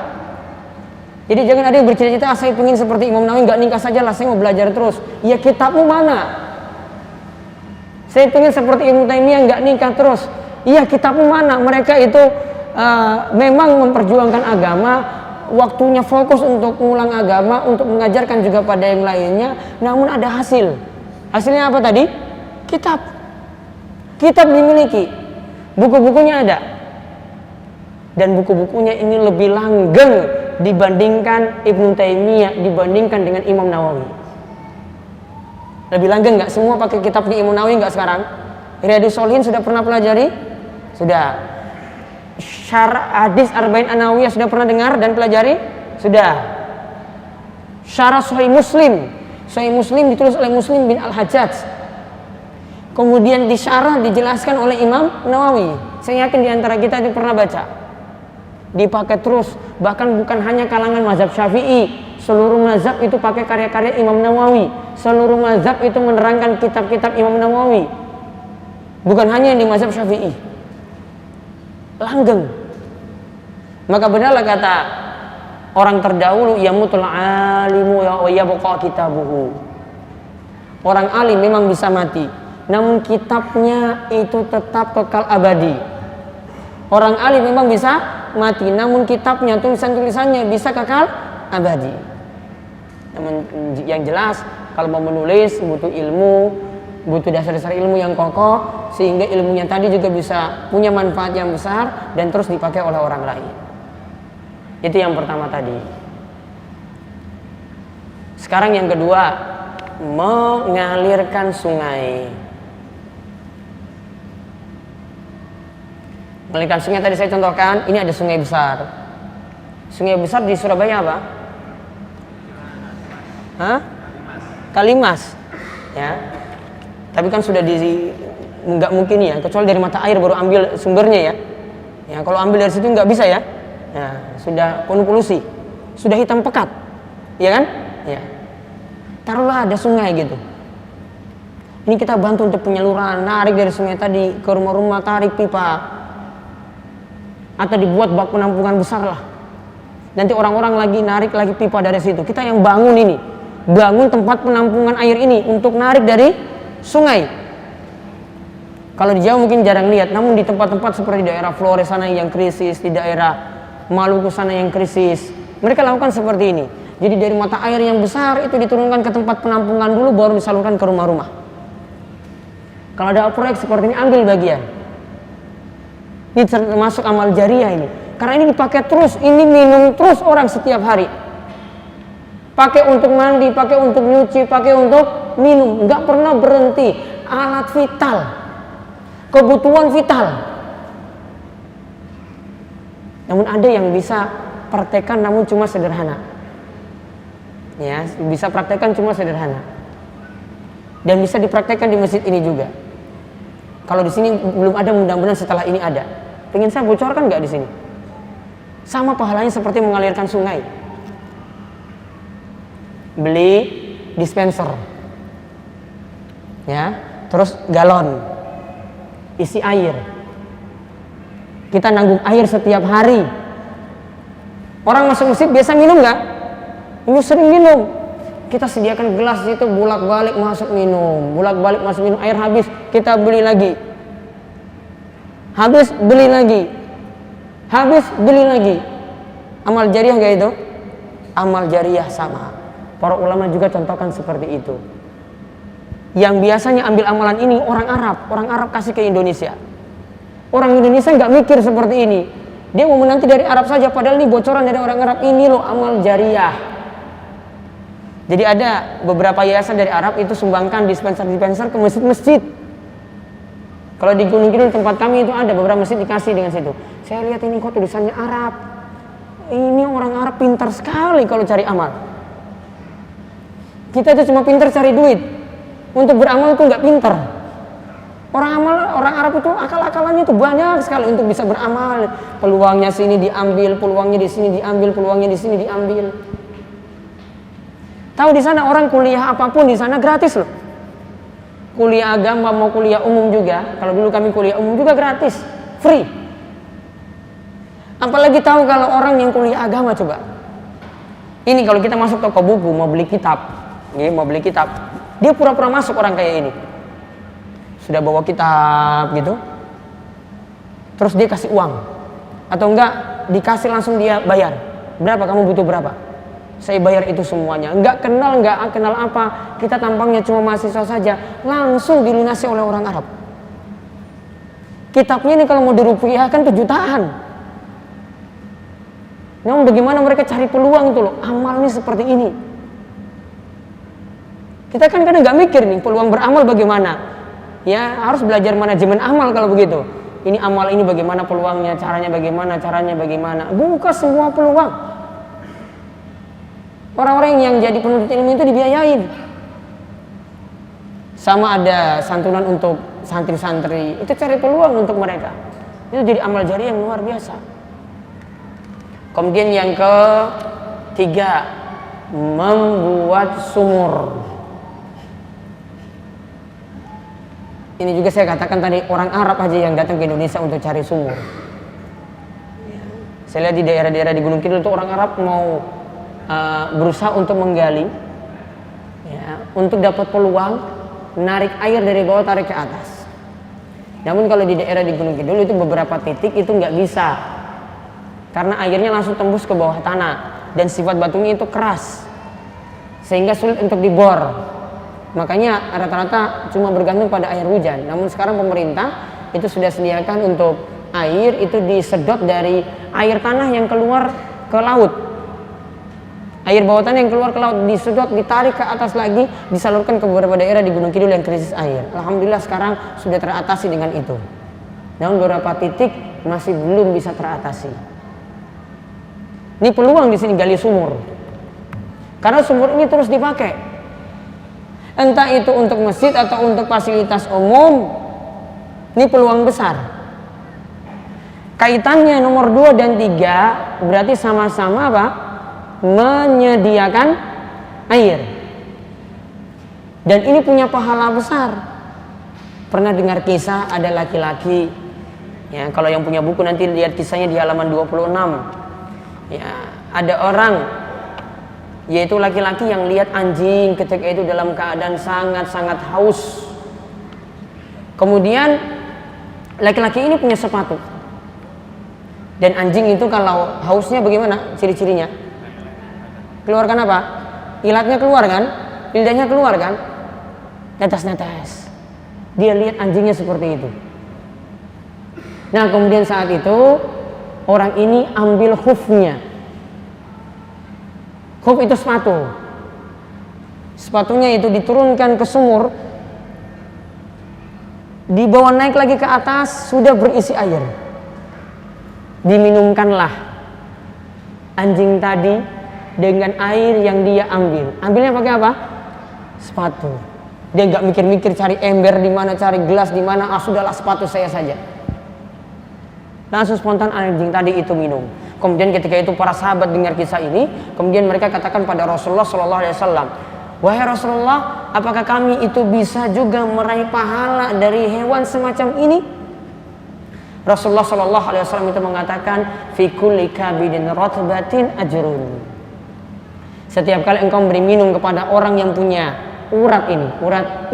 Jadi jangan ada yang bercita-cita, saya ingin seperti Imam Nawawi, nggak nikah saja lah, saya mau belajar terus. Ya kitabmu mana? Saya ingin seperti Ibnu Taimiyah, nggak nikah terus. Iya kitabmu mana? Mereka itu memang memperjuangkan agama, waktunya fokus untuk mengulang agama, untuk mengajarkan juga pada yang lainnya. Namun ada hasil. Hasilnya apa tadi? Kitab. Kitab dimiliki, buku-bukunya ada. Dan buku-bukunya ini lebih langgeng dibandingkan Ibnu Taimiyah, dibandingkan dengan Imam Nawawi. Lebih langgeng nggak? Semua pakai kitabnya Imam Nawawi nggak sekarang? Riyadhus Shalihin sudah pernah pelajari? Sudah. Syarah hadis Arba'in An-Nawawiyah sudah pernah dengar dan pelajari? Sudah. Syarah Sahih Muslim. Sahih Muslim ditulis oleh Muslim bin Al-Hajjaj. Kemudian disyarah, dijelaskan oleh Imam Nawawi. Saya yakin di antara kita itu pernah baca. dipakai terus. Bahkan bukan hanya kalangan mazhab Syafi'i, seluruh mazhab itu pakai karya-karya Imam Nawawi. Seluruh mazhab itu menerangkan kitab-kitab Imam Nawawi. Bukan hanya di mazhab Syafi'i. Langgeng. Maka benarlah kata orang terdahulu, yamutul alimu wa yabqa kitabuhu. Orang alim memang bisa mati, namun kitabnya itu tetap kekal abadi. Orang alim memang bisa mati, namun kitabnya, tulisan-tulisannya bisa kekal abadi. Namun yang jelas kalau mau menulis butuh ilmu, butuh dasar-dasar ilmu yang kokoh, sehingga ilmunya tadi juga bisa punya manfaat yang besar dan terus dipakai oleh orang lain. Itu yang pertama tadi. Sekarang yang kedua, mengalirkan sungai. Mengalirkan sungai tadi saya contohkan, ini ada sungai besar. Sungai besar di Surabaya apa? Hah? Kalimas. Ya. Tapi kan sudah nggak mungkin ya, kecuali dari mata air baru ambil sumbernya ya. Ya, kalau ambil dari situ nggak bisa ya. Ya, sudah penuh polusi, sudah hitam pekat, ya kan? Ya. Taruhlah ada sungai gitu. Ini kita bantu untuk penyaluran, narik dari sungai tadi ke rumah-rumah, tarik pipa, atau dibuat bak penampungan besar lah. Nanti orang-orang lagi narik lagi pipa dari situ. Kita yang bangun ini, bangun tempat penampungan air ini untuk narik dari sungai. Kalau di Jawa mungkin jarang lihat, namun di tempat-tempat seperti daerah Flores sana yang krisis, di daerah Maluku sana yang krisis, mereka lakukan seperti ini. Jadi dari mata air yang besar itu diturunkan ke tempat penampungan dulu, baru disalurkan ke rumah-rumah. Kalau ada proyek seperti ini, ambil bagian. Ini termasuk amal jariah ini, karena ini dipakai terus, ini minum terus orang setiap hari. Pakai untuk mandi, pakai untuk nyuci, pakai untuk minum, nggak pernah berhenti. Alat vital, kebutuhan vital. Namun ada yang bisa praktekkan namun cuma sederhana. Ya, bisa praktekkan cuma sederhana. Dan bisa dipraktekkan di masjid ini juga. Kalau di sini belum ada, mudah-mudahan setelah ini ada. Pengen saya bocorkan nggak di sini? Sama pahalanya seperti mengalirkan sungai. Beli dispenser. Ya, terus galon. Isi air. Kita nanggung air setiap hari. Orang masuk masjid biasa minum nggak? Ini sering minum. Kita sediakan gelas itu, bolak-balik masuk minum, bolak-balik masuk minum. Air habis, kita beli lagi. Habis, beli lagi. Habis, beli lagi. Amal jariah nggak itu? Amal jariah sama. Para ulama juga contohkan seperti itu. Yang biasanya ambil amalan ini orang Arab kasih ke Indonesia. Orang Indonesia nggak mikir seperti ini. Dia mau menanti dari Arab saja, padahal ini bocoran dari orang Arab. Ini loh amal jariah. Jadi ada beberapa yayasan dari Arab itu sumbangkan dispenser ke masjid-masjid. Kalau di Gunung Kidul tempat kami itu ada beberapa masjid dikasih dengan situ. Saya lihat ini kok tulisannya Arab. Ini orang Arab pintar sekali kalau cari amal. Kita itu cuma pintar cari duit. Untuk beramal itu nggak pintar. Orang Arab itu akal-akalannya itu banyak sekali untuk bisa beramal. Peluangnya sini diambil, peluangnya di sini diambil, peluangnya di sini diambil. Tahu di sana orang kuliah apapun di sana gratis loh. Kuliah agama mau kuliah umum juga. Kalau dulu kami kuliah umum juga gratis, free. Apalagi tahu kalau orang yang kuliah agama coba. Ini kalau kita masuk toko buku mau beli kitab, dia pura-pura masuk orang kayak ini. Sudah bawa kitab gitu, terus dia kasih uang, atau enggak dikasih langsung dia bayar. Berapa kamu butuh berapa? Saya bayar itu semuanya. Enggak kenal apa, kita tampangnya cuma mahasiswa saja, langsung dilunasi oleh orang Arab. Kitabnya ini kalau mau dirupiahkan itu jutaan. Namun bagaimana mereka cari peluang tuh loh, amalnya seperti ini. Kita kan kadang nggak mikir nih peluang beramal bagaimana. Ya harus belajar manajemen amal kalau begitu. Ini amal ini bagaimana peluangnya, caranya bagaimana. Buka semua peluang. Orang-orang yang jadi penuntut ilmu itu dibiayain. Sama ada santunan untuk santri-santri. Itu cari peluang untuk mereka. Itu jadi amal jariah yang luar biasa. Kemudian yang ketiga, membuat sumur. Ini juga saya katakan tadi, orang Arab aja yang datang ke Indonesia untuk cari sumur. Saya lihat di daerah-daerah di Gunung Kidul itu orang Arab mau berusaha untuk menggali, ya, untuk dapat peluang narik air dari bawah tarik ke atas. Namun kalau di daerah di Gunung Kidul itu beberapa titik itu nggak bisa, karena airnya langsung tembus ke bawah tanah dan sifat batunya itu keras sehingga sulit untuk dibor. Makanya rata-rata cuma bergantung pada air hujan. Namun sekarang pemerintah itu sudah sediakan untuk air itu disedot dari air tanah yang keluar ke laut. Air bawah tanah yang keluar ke laut disedot, ditarik ke atas lagi, disalurkan ke beberapa daerah di Gunung Kidul yang krisis air. Alhamdulillah sekarang sudah teratasi dengan itu. Namun beberapa titik masih belum bisa teratasi. Ini peluang di sini gali sumur. Karena sumur ini terus dipakai. Entah itu untuk masjid atau untuk fasilitas umum, ini peluang besar. Kaitannya nomor 2 dan 3 berarti sama-sama apa? Menyediakan air. Dan ini punya pahala besar. Pernah dengar kisah ada laki-laki, ya, kalau yang punya buku nanti lihat kisahnya di halaman 26. Ya, ada orang, yaitu laki-laki yang lihat anjing ketika itu dalam keadaan sangat-sangat haus. Kemudian laki-laki ini punya sepatu. Dan anjing itu kalau hausnya bagaimana ciri-cirinya? Keluarkan apa? Ilatnya keluar kan? Lidahnya keluar kan? Netes-netes. Dia lihat anjingnya seperti itu. Nah, kemudian saat itu orang ini ambil khufnya. Khuf itu sepatu. Sepatunya itu diturunkan ke sumur, dibawa naik lagi ke atas, sudah berisi air. Diminumkanlah anjing tadi dengan air yang dia ambil. Ambilnya pakai apa? Sepatu. Dia nggak mikir-mikir cari ember di mana, cari gelas di mana. Sudahlah, sepatu saya saja. Langsung spontan anjing tadi itu minum. Kemudian ketika itu para sahabat dengar kisah ini, kemudian mereka katakan pada Rasulullah SAW, wahai Rasulullah, apakah kami itu bisa juga meraih pahala dari hewan semacam ini? Rasulullah SAW itu mengatakan, fi kulli kabidin ratbatin ajrun. Setiap kali engkau beri minum kepada orang yang punya urat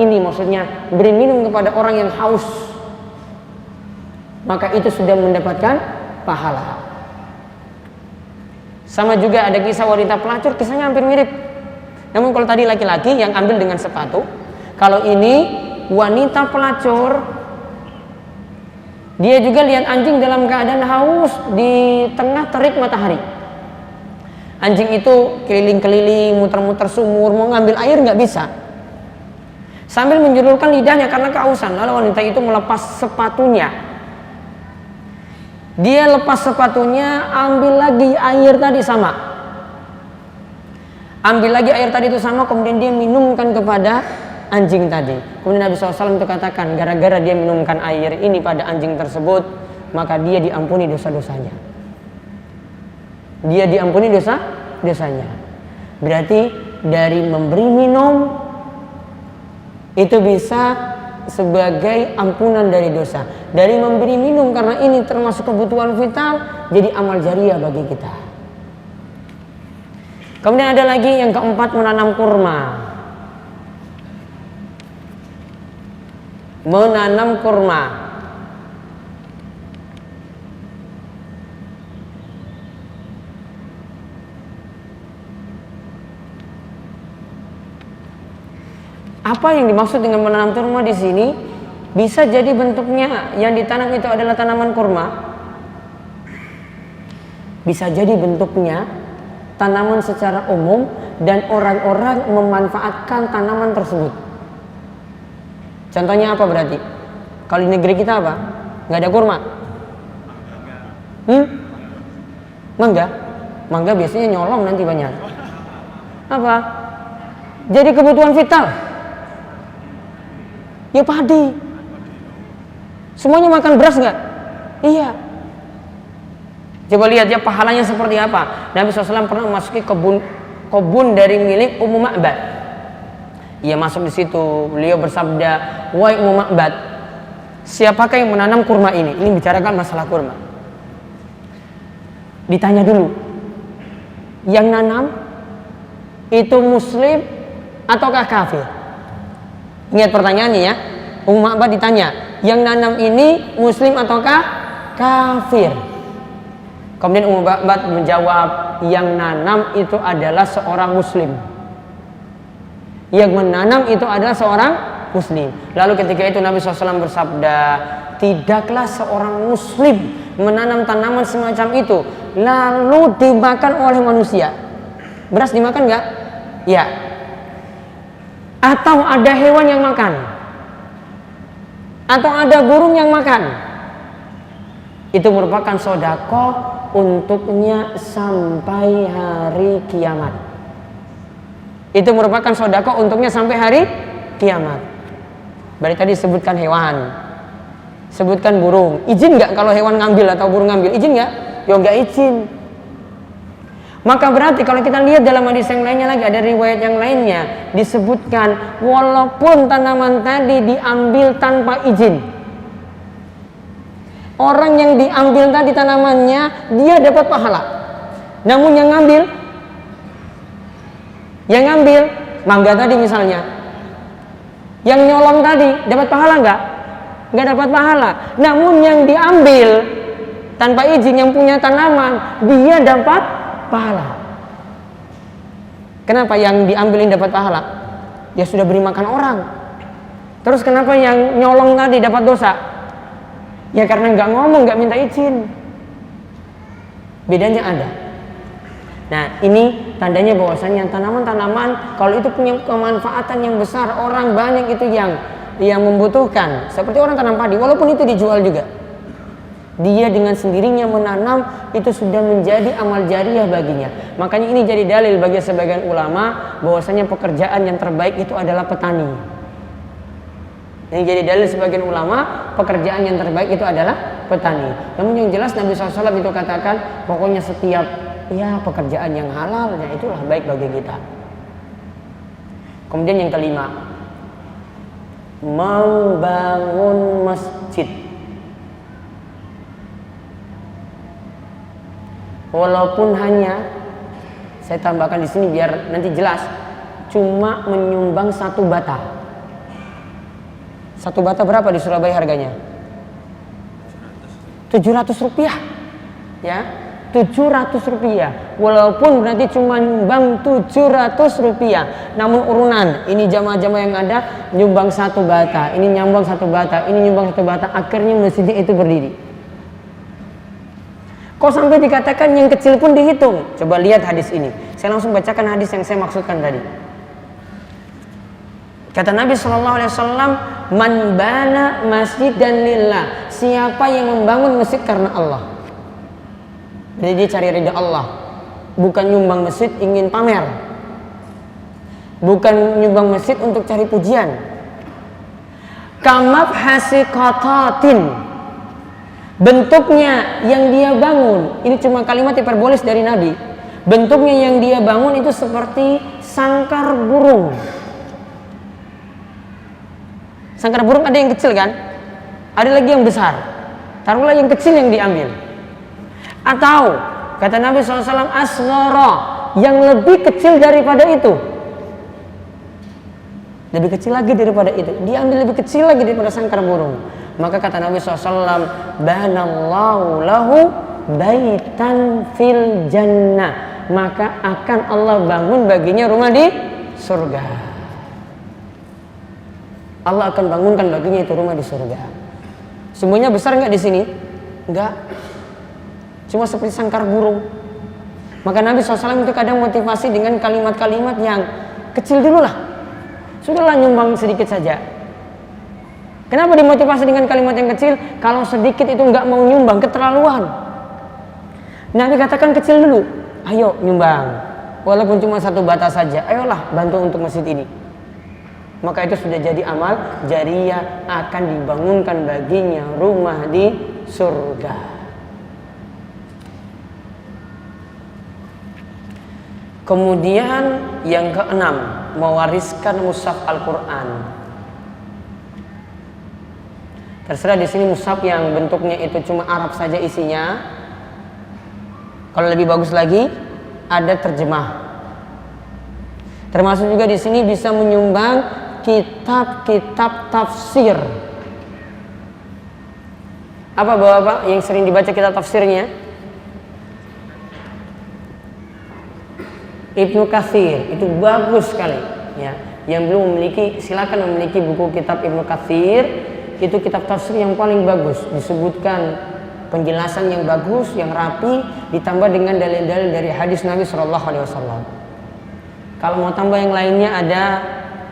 ini maksudnya beri minum kepada orang yang haus, maka itu sudah mendapatkan pahala. Sama juga ada kisah wanita pelacur, kisahnya hampir mirip. Namun kalau tadi laki-laki yang ambil dengan sepatu, kalau ini wanita pelacur, dia juga lihat anjing dalam keadaan haus di tengah terik matahari. Anjing itu keliling-keliling, muter-muter sumur, mau ngambil air nggak bisa. Sambil menjulurkan lidahnya karena kehausan. Lalu wanita itu melepas sepatunya. Dia lepas sepatunya, ambil lagi air tadi sama. Ambil lagi air tadi itu sama, kemudian dia minumkan kepada anjing tadi. Kemudian Nabi SAW itu katakan, gara-gara dia minumkan air ini pada anjing tersebut, maka dia diampuni dosa-dosanya. Dia diampuni dosa-dosanya. Berarti dari memberi minum itu bisa sebagai ampunan dari dosa. Dari memberi minum karena ini termasuk kebutuhan vital, jadi amal jariah bagi kita. Kemudian ada lagi yang keempat, menanam kurma. Menanam kurma. Apa yang dimaksud dengan menanam kurma di sini? Bisa jadi bentuknya yang ditanam itu adalah tanaman kurma. Bisa jadi bentuknya tanaman secara umum dan orang-orang memanfaatkan tanaman tersebut. Contohnya apa berarti? Kalau di negeri kita apa? Nggak ada kurma? Mangga? Mangga biasanya nyolong nanti banyak. Apa? Jadi kebutuhan vital. Ya padi. Semuanya makan beras nggak? Iya. Coba lihat ya pahalanya seperti apa. Nabi SAW pernah memasuki kebun dari milik Ummu Ma'bad. Ia masuk di situ, beliau bersabda, "Wahai Ummu Ma'bad, siapakah yang menanam kurma ini?" Ini bicarakan masalah kurma. Ditanya dulu, yang nanam itu muslim ataukah kafir? Ingat pertanyaannya ya. Ummu Ma'bad ditanya, yang nanam ini muslim ataukah kafir? Kemudian Ummu Ma'bad menjawab, yang nanam itu adalah seorang muslim. Yang menanam itu adalah seorang muslim. Lalu ketika itu Nabi SAW bersabda, tidaklah seorang muslim menanam tanaman semacam itu lalu dimakan oleh manusia. Beras dimakan nggak? Ya. Atau ada hewan yang makan? Atau ada burung yang makan? Itu merupakan sedekah untuknya sampai hari kiamat. Itu merupakan sedekah untuknya sampai hari kiamat. Berarti tadi sebutkan hewan, sebutkan burung. Izin nggak kalau hewan ngambil atau burung ngambil? Izin nggak? Ya nggak izin. Maka berarti kalau kita lihat dalam hadis yang lainnya lagi, ada riwayat yang lainnya disebutkan walaupun tanaman tadi diambil tanpa izin, orang yang diambil tadi tanamannya dia dapat pahala. Namun yang ngambil mangga tadi misalnya, yang nyolong tadi dapat pahala nggak? Nggak dapat pahala. Namun yang diambil tanpa izin, yang punya tanaman, dia dapat pahala. Kenapa yang diambil ini dapat pahala? Dia sudah beri makan orang. Terus kenapa yang nyolong tadi dapat dosa? Ya karena nggak ngomong, nggak minta izin. Bedanya ada. Nah ini tandanya bahwasanya tanaman-tanaman kalau itu punya kemanfaatan yang besar, orang banyak itu yang membutuhkan. Seperti orang tanam padi, walaupun itu dijual juga, dia dengan sendirinya menanam itu sudah menjadi amal jariah baginya. Makanya ini jadi dalil bagi sebagian ulama bahwasanya pekerjaan yang terbaik itu adalah petani. Ini jadi dalil sebagian ulama, pekerjaan yang terbaik itu adalah petani. Namun yang jelas Nabi SAW itu katakan, pokoknya setiap pekerjaan yang halalnya itulah baik bagi kita. Kemudian yang kelima, membangun masjid. Walaupun hanya, saya tambahkan di sini biar nanti jelas, cuma menyumbang satu bata. Satu bata berapa di Surabaya harganya? 700 rupiah. Ya, 700 rupiah. Walaupun berarti cuma nyumbang 700 rupiah. Namun urunan, ini jamaah-jamaah yang ada nyumbang satu bata, ini nyumbang satu bata, ini nyumbang satu bata. Akhirnya masjidnya itu berdiri. Kok sampai dikatakan yang kecil pun dihitung? Coba lihat hadis ini. Saya langsung bacakan hadis yang saya maksudkan tadi. Kata Nabi SAW, man bana masjidan lillah, siapa yang membangun masjid karena Allah. Jadi dia cari ridha Allah, bukan nyumbang masjid ingin pamer, bukan nyumbang masjid untuk cari pujian. Kamab hasikotatin, bentuknya yang dia bangun, ini cuma kalimat hiperbolis dari Nabi. Bentuknya yang dia bangun itu seperti sangkar burung. Sangkar burung ada yang kecil kan? Ada lagi yang besar. Taruhlah yang kecil yang diambil. Atau kata Nabi SAW, asghara, yang lebih kecil daripada itu. Lebih kecil lagi daripada itu. Diambil lebih kecil lagi daripada sangkar burung. Maka kata Nabi SAW, banallahu lahu baitan fil jannah, maka akan Allah bangun baginya rumah di surga. Allah akan bangunkan baginya itu rumah di surga. Semuanya besar nggak di sini? Enggak. Cuma seperti sangkar burung. Maka Nabi SAW itu kadang motivasi dengan kalimat-kalimat yang kecil dulu lah. Sudahlah nyumbang sedikit saja. Kenapa dimotivasi dengan kalimat yang kecil? Kalau sedikit itu nggak mau nyumbang, keterlaluan. Nabi katakan kecil dulu. Ayo nyumbang. Walaupun cuma satu bata saja. Ayolah bantu untuk masjid ini. Maka itu sudah jadi amal jariah, akan dibangunkan baginya rumah di surga. Kemudian yang keenam, mewariskan mushaf Al-Quran. Terserah di sini mushaf yang bentuknya itu cuma Arab saja isinya. Kalau lebih bagus lagi, ada terjemah. Termasuk juga di sini bisa menyumbang kitab-kitab tafsir. Apa Bapak yang sering dibaca kitab tafsirnya? Ibnu Katsir, itu bagus sekali ya. Yang belum memiliki silakan memiliki buku kitab Ibnu Katsir, itu kitab tafsir yang paling bagus, disebutkan penjelasan yang bagus, yang rapi, ditambah dengan dalil-dalil dari hadis Nabi SAW. Kalau mau tambah yang lainnya ada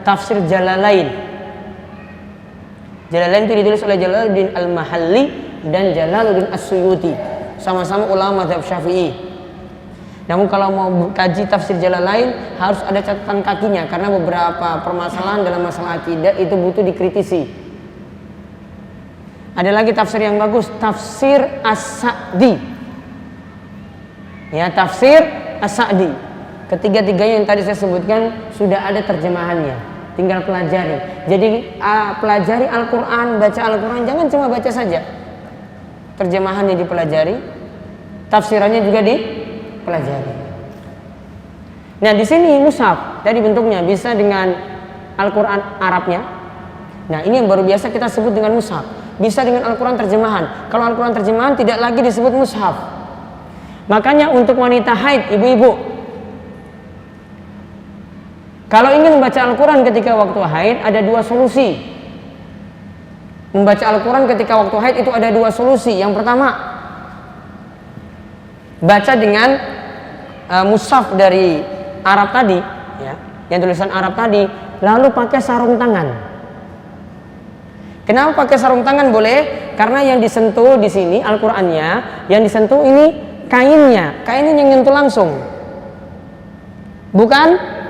tafsir Jalalain. Jalalain itu ditulis oleh Jalaluddin Al-Mahalli dan Jalaluddin As-Suyuti, sama-sama ulama mazhab Syafi'i. Namun kalau mau kaji tafsir Jalalain harus ada catatan kakinya, karena beberapa permasalahan dalam masalah akidah itu butuh dikritisi. Ada lagi tafsir yang bagus, tafsir As-Sa'di. Ya, tafsir As-Sa'di. Ketiga-tiganya yang tadi saya sebutkan sudah ada terjemahannya, tinggal pelajari. Jadi pelajari Al-Quran, baca Al-Quran, jangan cuma baca saja. Terjemahannya dipelajari, tafsirannya juga dipelajari. Nah, di sini mushaf, tadi bentuknya bisa dengan Al-Quran Arabnya. Nah, ini yang baru biasa kita sebut dengan mushaf. Bisa dengan Al-Quran terjemahan. Kalau Al-Quran terjemahan tidak lagi disebut mushaf. Makanya untuk wanita haid, ibu-ibu, kalau ingin membaca Al-Quran ketika waktu haid ada dua solusi. Membaca Al-Quran ketika waktu haid itu ada dua solusi. Yang pertama, baca dengan mushaf dari Arab tadi, ya, yang tulisan Arab tadi, lalu pakai sarung tangan. Kenapa pakai sarung tangan boleh? Karena yang disentuh di sini Al-Qur'annya, yang disentuh ini kainnya yang nyentuh langsung. Bukan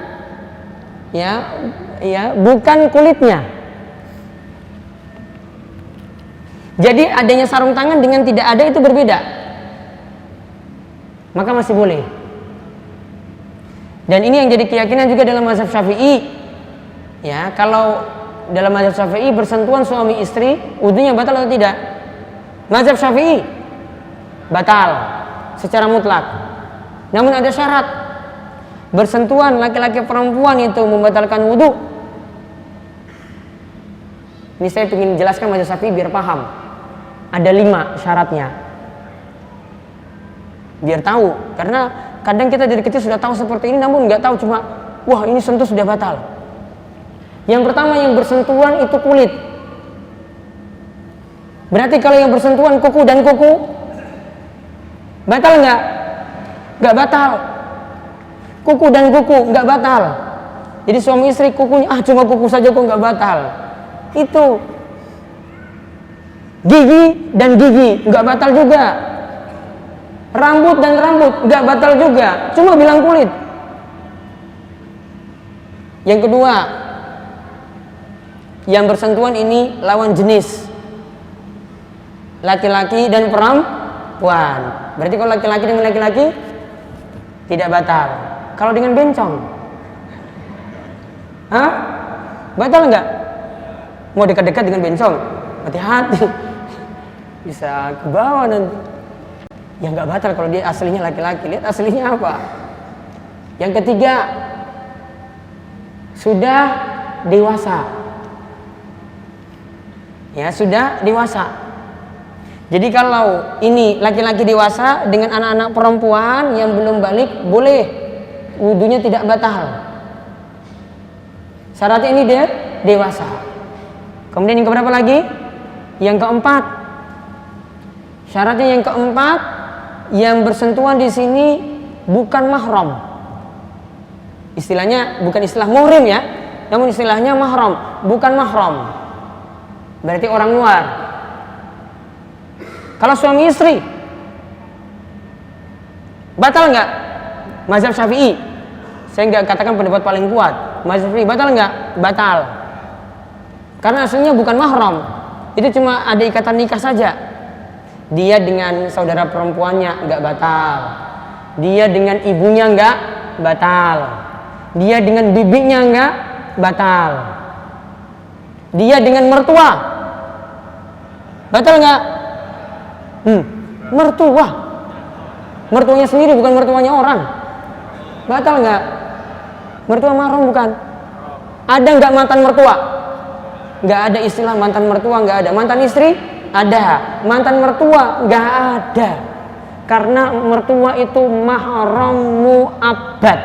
bukan kulitnya. Jadi adanya sarung tangan dengan tidak ada itu berbeda. Maka masih boleh. Dan ini yang jadi keyakinan juga dalam mazhab Syafi'i. Ya, kalau dalam mazhab Syafi'i bersentuhan suami istri, wudunya batal atau tidak? Mazhab Syafi'i batal secara mutlak. Namun ada syarat. Bersentuhan laki-laki perempuan itu membatalkan wudu. Ini saya ingin jelaskan mazhab Syafi'i biar paham. Ada 5 syaratnya. Biar tahu, karena kadang kita dari kecil sudah tahu seperti ini, namun nggak tahu, cuma wah ini sentuh sudah batal. Yang pertama, yang bersentuhan itu kulit. Berarti kalau yang bersentuhan kuku dan kuku, batal nggak? Nggak batal. Kuku dan kuku nggak batal. Jadi suami istri kukunya cuma kuku saja kok nggak batal. Itu gigi dan gigi nggak batal juga. Rambut dan rambut nggak batal juga. Cuma bilang kulit. Yang kedua, yang bersentuhan ini lawan jenis, laki-laki dan perempuan. Berarti kalau laki-laki dengan laki-laki tidak batal. Kalau dengan bencong, batal nggak? Mau dekat-dekat dengan bencong, hati-hati, bisa ke bawah nanti. Ya nggak batal kalau dia aslinya laki-laki. Lihat aslinya apa. Yang ketiga, sudah dewasa. Ya, sudah dewasa. Jadi kalau ini laki-laki dewasa dengan anak-anak perempuan yang belum balik, boleh, wudunya tidak batal. Syaratnya ini dia dewasa. Kemudian yang keberapa lagi? Yang keempat. Syaratnya yang keempat, yang bersentuhan di sini bukan mahram. Istilahnya bukan istilah muhrim ya, namun istilahnya mahram, bukan mahram. Berarti orang luar. Kalau suami istri, batal nggak? Mazhab Syafi'i, saya nggak katakan pendapat paling kuat. Mazhab Syafi'i batal nggak? Batal. Karena aslinya bukan mahram, itu cuma ada ikatan nikah saja. Dia dengan saudara perempuannya nggak batal. Dia dengan ibunya nggak batal. Dia dengan bibinya enggak, batal. Dia dengan mertua, batal enggak? Mertuanya sendiri, bukan mertuanya orang, batal enggak? Mertua mahram bukan? Ada enggak mantan mertua? Enggak ada istilah mantan mertua, enggak ada. Mantan istri? Ada. Mantan mertua? Enggak ada. Karena mertua itu mahram mu'abbad,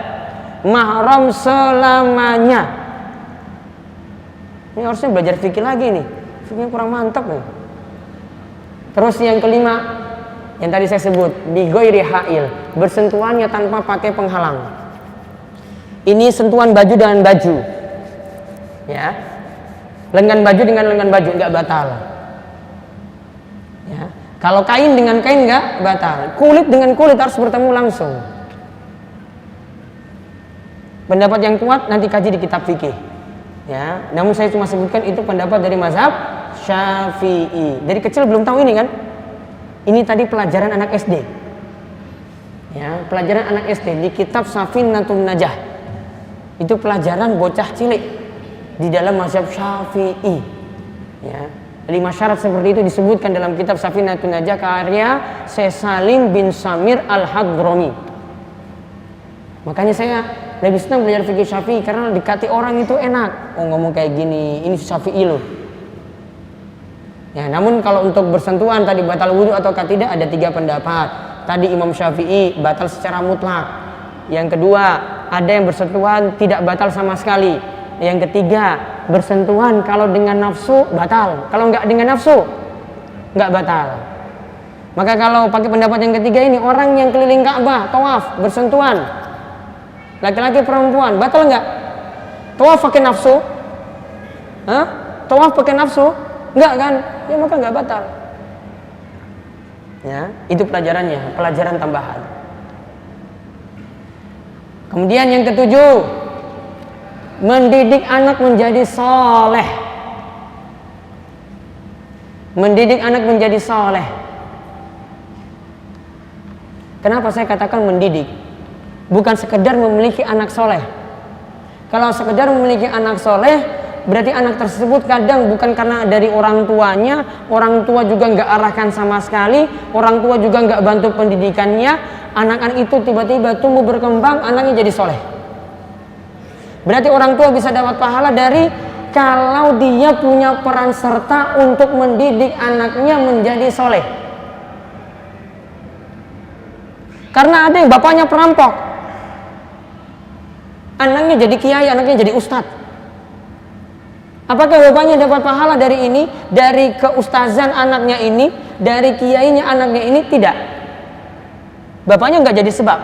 mahram selamanya. Ini harusnya belajar fikih lagi nih. Fikihnya kurang mantap nih. Terus yang kelima, yang tadi saya sebut, bi ghairi ha'il, bersentuhannya tanpa pakai penghalang. Ini sentuhan baju dengan baju. Ya. Lengan baju dengan lengan baju enggak batal. Ya. Kalau kain dengan kain enggak batal. Kulit dengan kulit harus bertemu langsung. Pendapat yang kuat nanti kaji di kitab fikih. Ya, namun saya cuma sebutkan itu pendapat dari mazhab Syafi'i. Dari kecil belum tahu ini kan? Ini tadi pelajaran anak SD. Ya, pelajaran anak SD di kitab Safinatun Najah. Itu pelajaran bocah cilik di dalam mazhab Syafi'i. Ya. 5 syarat seperti itu disebutkan dalam kitab Safinatun Najah karya Syekh Salim bin Samir Al-Hadrami. Makanya saya lebih senang belajar fikih Syafi'i karena dikati orang itu enak. Oh, ngomong kayak gini, ini Syafi'i loh. Ya, namun kalau untuk bersentuhan tadi batal wudu atau tidak ada 3 pendapat. Tadi Imam Syafi'i batal secara mutlak. Yang kedua, ada yang bersentuhan tidak batal sama sekali. Yang ketiga, bersentuhan kalau dengan nafsu batal, kalau enggak dengan nafsu enggak batal. Maka kalau pakai pendapat yang ketiga ini, orang yang keliling Ka'bah tawaf bersentuhan, laki-laki perempuan, batal enggak? Tawaf pakai nafsu? Tawaf pakai nafsu? Enggak kan? Ya maka enggak batal. Ya, itu pelajarannya, pelajaran tambahan. Kemudian yang ketujuh, mendidik anak menjadi soleh. Mendidik anak menjadi soleh. Kenapa saya katakan mendidik? Bukan sekedar memiliki anak soleh. Kalau sekedar memiliki anak soleh, berarti anak tersebut kadang bukan karena dari orang tuanya, orang tua juga nggak arahkan sama sekali, orang tua juga nggak bantu pendidikannya, anak-anak itu tiba-tiba tumbuh berkembang, anaknya jadi soleh. Berarti orang tua bisa dapat pahala dari kalau dia punya peran serta untuk mendidik anaknya menjadi soleh. Karena ada yang bapaknya perampok, anaknya jadi kiai, anaknya jadi ustadz. Apakah bapaknya dapat pahala dari ini, dari keustazan anaknya ini, dari kiainya anaknya ini? Tidak. Bapaknya nggak jadi sebab.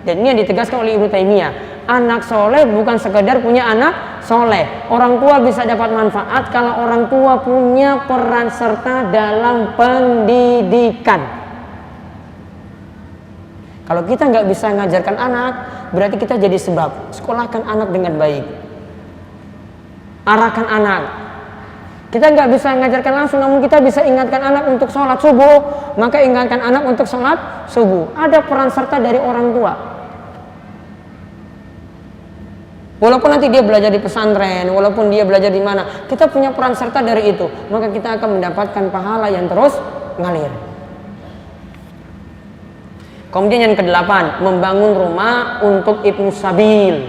Dan ini yang ditegaskan oleh Ibnu Taimiyah. Anak soleh bukan sekedar punya anak soleh. Orang tua bisa dapat manfaat kalau orang tua punya peran serta dalam pendidikan. Kalau kita nggak bisa ngajarkan anak, berarti kita jadi sebab. Sekolahkan anak dengan baik, arahkan anak. Kita nggak bisa ngajarkan langsung, namun kita bisa ingatkan anak untuk sholat subuh, maka ingatkan anak untuk sholat subuh. Ada peran serta dari orang tua. Walaupun nanti dia belajar di pesantren, walaupun dia belajar di mana, kita punya peran serta dari itu, maka kita akan mendapatkan pahala yang terus ngalir. Kemudian yang ke-8, membangun rumah untuk ibnu sabil.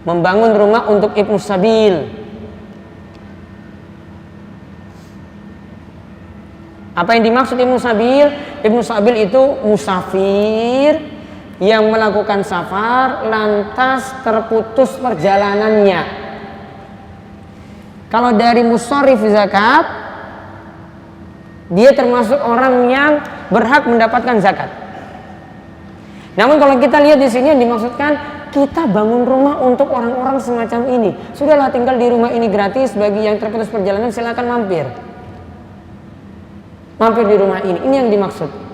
Membangun rumah untuk ibnu sabil. Apa yang dimaksud ibnu sabil? Ibnu sabil itu musafir yang melakukan safar lantas terputus perjalanannya. Kalau dari musharrif zakat, dia termasuk orang yang berhak mendapatkan zakat. Namun kalau kita lihat di sini yang dimaksudkan, kita bangun rumah untuk orang-orang semacam ini. Sudahlah, tinggal di rumah ini gratis, bagi yang terputus perjalanan silakan mampir. Mampir di rumah ini. Ini yang dimaksud.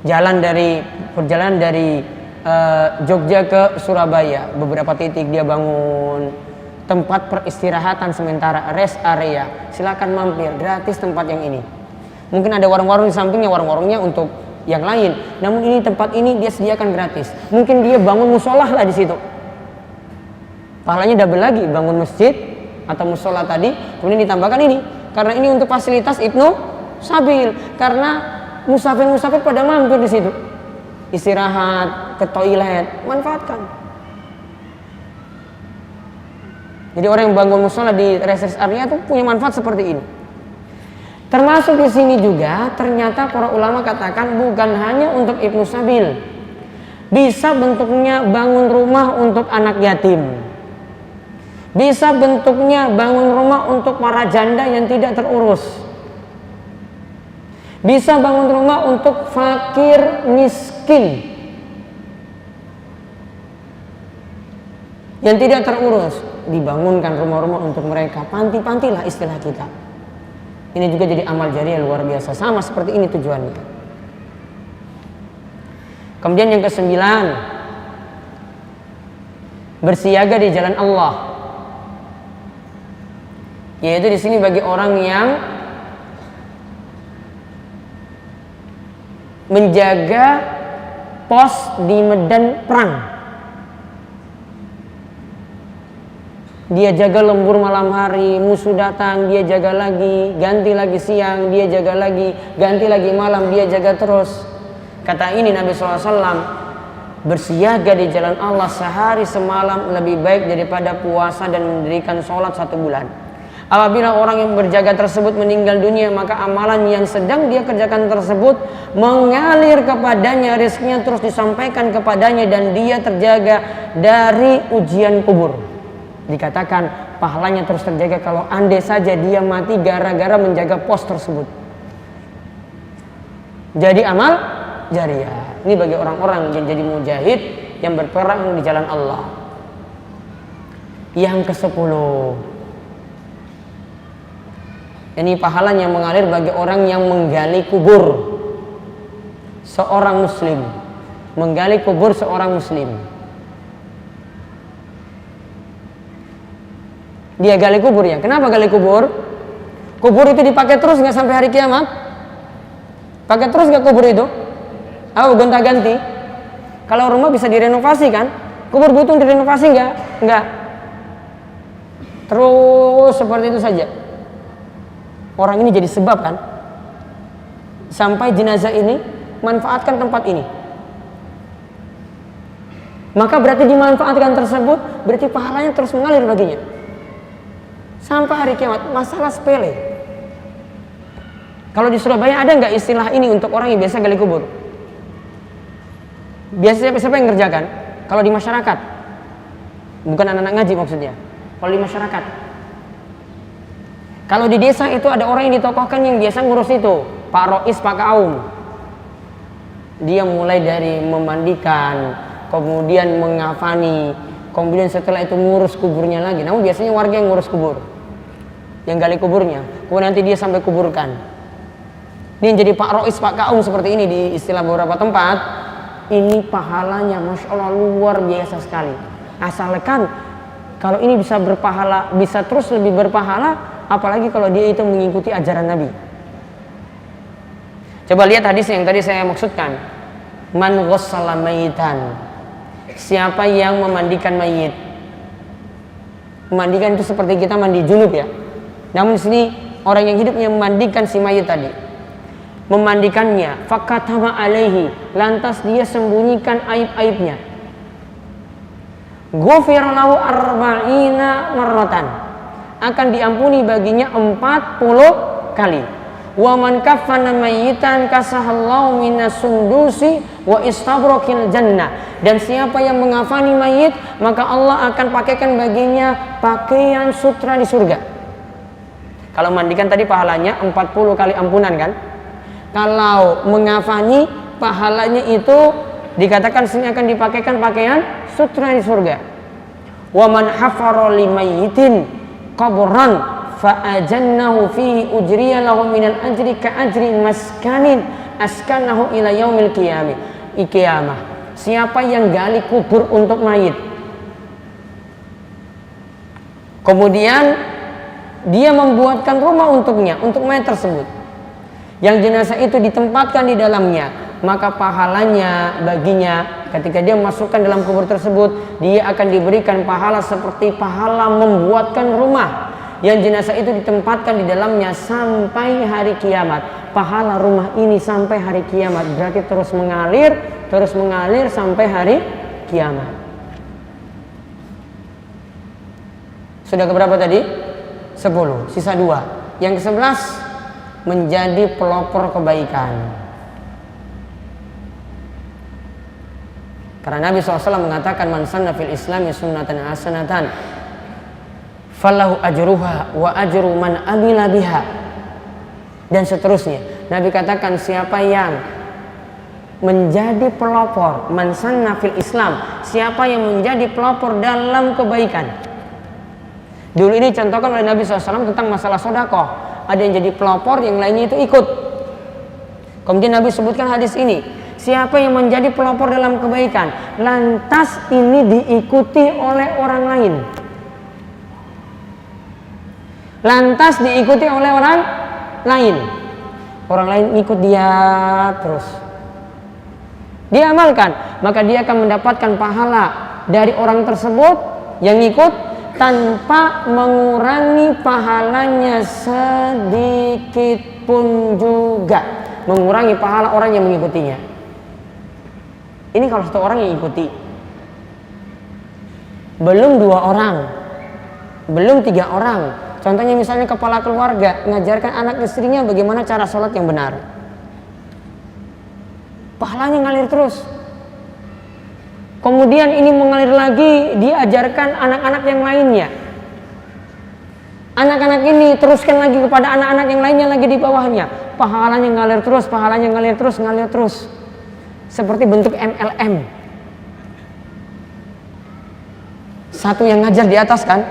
Perjalanan dari Jogja ke Surabaya, beberapa titik dia bangun tempat peristirahatan sementara, rest area. Silakan mampir, gratis tempat yang ini. Mungkin ada warung-warung di sampingnya, warung-warungnya untuk yang lain. Namun ini tempat ini dia sediakan gratis. Mungkin dia bangun musolah lah di situ. Pahalanya double lagi, bangun masjid atau musola tadi, kemudian ditambahkan ini. Karena ini untuk fasilitas Ibnu Sabil. Karena musafir-musafir pada mampir di situ. Istirahat, ke toilet, manfaatkan. Jadi orang yang bangun musola di rest area itu punya manfaat seperti ini. Termasuk di sini juga ternyata para ulama katakan bukan hanya untuk Ibnu Sabil. Bisa bentuknya bangun rumah untuk anak yatim. Bisa bentuknya bangun rumah untuk para janda yang tidak terurus. Bisa bangun rumah untuk fakir miskin yang tidak terurus. Dibangunkan rumah-rumah untuk mereka. Panti-panti lah istilah kita. Ini juga jadi amal jariah luar biasa. Sama seperti ini tujuannya. Kemudian yang ke-9, bersiaga di jalan Allah. Yaitu di sini bagi orang yang menjaga pos di medan perang. Dia jaga lembur malam hari, musuh datang, dia jaga lagi, ganti lagi siang, dia jaga lagi, ganti lagi malam, dia jaga terus. Kata ini Nabi SAW, bersiaga di jalan Allah sehari semalam lebih baik daripada puasa dan mendirikan sholat 1 bulan. Apabila orang yang berjaga tersebut meninggal dunia, maka amalan yang sedang dia kerjakan tersebut mengalir kepadanya, rizkinya terus disampaikan kepadanya, dan dia terjaga dari ujian kubur. Dikatakan pahalanya terus terjaga kalau andai saja dia mati gara-gara menjaga pos tersebut. Jadi amal jariah. Ini bagi orang-orang yang jadi mujahid yang berperang di jalan Allah. Yang ke-10, ini pahalanya mengalir bagi orang yang menggali kubur seorang muslim. Menggali kubur seorang muslim. Dia gali kubur ya. Kenapa gali kubur? Kubur itu dipakai terus nggak sampai hari kiamat? Pakai terus nggak kubur itu? Gonta-ganti. Kalau rumah bisa direnovasi kan? Kubur butuh direnovasi nggak? Nggak. Terus seperti itu saja. Orang ini jadi sebab kan? Sampai jenazah ini manfaatkan tempat ini. Maka berarti dimanfaatkan tersebut, berarti pahalanya terus mengalir baginya. Sampai hari kiamat, masalah sepele. Kalau di Surabaya ada nggak istilah ini untuk orang yang biasa gali kubur? Biasanya siapa yang ngerjakan? Kalau di masyarakat, bukan anak-anak ngaji maksudnya. Kalau di masyarakat, kalau di desa itu ada orang yang ditokohkan yang biasa ngurus itu, Pak Rois, Pak Kaum. Dia mulai dari memandikan, kemudian mengafani, kemudian setelah itu ngurus kuburnya lagi. Namun biasanya warga yang ngurus kubur, yang gali kuburnya, kemudian nanti dia sampai kuburkan. Ini yang jadi Pak Rois, Pak Kaum seperti ini di istilah beberapa tempat. Ini pahalanya Masya Allah luar biasa sekali. Asalkan kalau ini bisa berpahala, bisa terus lebih berpahala, apalagi kalau dia itu mengikuti ajaran Nabi. Coba lihat hadis yang tadi saya maksudkan. Man ghassala mayitan. Siapa yang memandikan mayit? Memandikan itu seperti kita mandi junub ya. Namun di sini orang yang hidupnya memandikan si mayit tadi. Memandikannya, fakatama alaihi, lantas dia sembunyikan aib-aibnya. Ghufira lahu arba'ina marratan, akan diampuni baginya 40 kali. Wa man kaffana mayyitan kasahallahu minas sundusi wa istabrakil jannah. Dan siapa yang mengafani mayit, maka Allah akan pakaikan baginya pakaian sutra di surga. Kalau mandikan tadi pahalanya 40 kali ampunan kan? Kalau mengafani pahalanya itu dikatakan sini akan dipakaikan pakaian sutra di surga. Wa man hafara limayyitin qabran fa ajannahu fihi ujriya lahu minal ajri ka ajri maskanin askanahu ila yaumil qiyamah. Siapa yang gali kubur untuk mayit, kemudian dia membuatkan rumah untuknya, untuk mayit tersebut, yang jenazah itu ditempatkan di dalamnya, maka pahalanya baginya ketika dia masukkan dalam kubur tersebut, dia akan diberikan pahala seperti pahala membuatkan rumah yang jenazah itu ditempatkan di dalamnya sampai hari kiamat. Pahala rumah ini sampai hari kiamat, berarti terus mengalir sampai hari kiamat. Sudah keberapa tadi? 10, sisa 2. Yang ke-11 menjadi pelopor kebaikan. Karena Nabi SAW mengatakan, man sanna fil islami sunnatan hasanatan falahu ajruha wa ajru man amila biha, dan seterusnya. Nabi katakan, siapa yang menjadi pelopor, man sanna fil islam, siapa yang menjadi pelopor dalam kebaikan. Dulu ini contohkan oleh Nabi SAW tentang masalah sedekah. Ada yang jadi pelopor, yang lainnya itu ikut. Kemudian Nabi sebutkan hadis ini, siapa yang menjadi pelopor dalam kebaikan, lantas ini diikuti oleh orang lain. Lantas diikuti oleh orang lain. Orang lain ikut dia terus. Dia amalkan, maka dia akan mendapatkan pahala dari orang tersebut yang ikut tanpa mengurangi pahalanya sedikit pun juga. Mengurangi pahala orang yang mengikutinya. Ini kalau satu orang yang ikuti, belum 2 orang, belum 3 orang. Contohnya misalnya kepala keluarga ngajarkan anak istrinya bagaimana cara sholat yang benar, pahalanya ngalir terus. Kemudian ini mengalir lagi, diajarkan anak-anak yang lainnya. Anak-anak ini teruskan lagi kepada anak-anak yang lainnya lagi di bawahnya. Pahalanya ngalir terus, pahalanya ngalir terus. Seperti bentuk MLM. Satu yang ngajar di atas kan,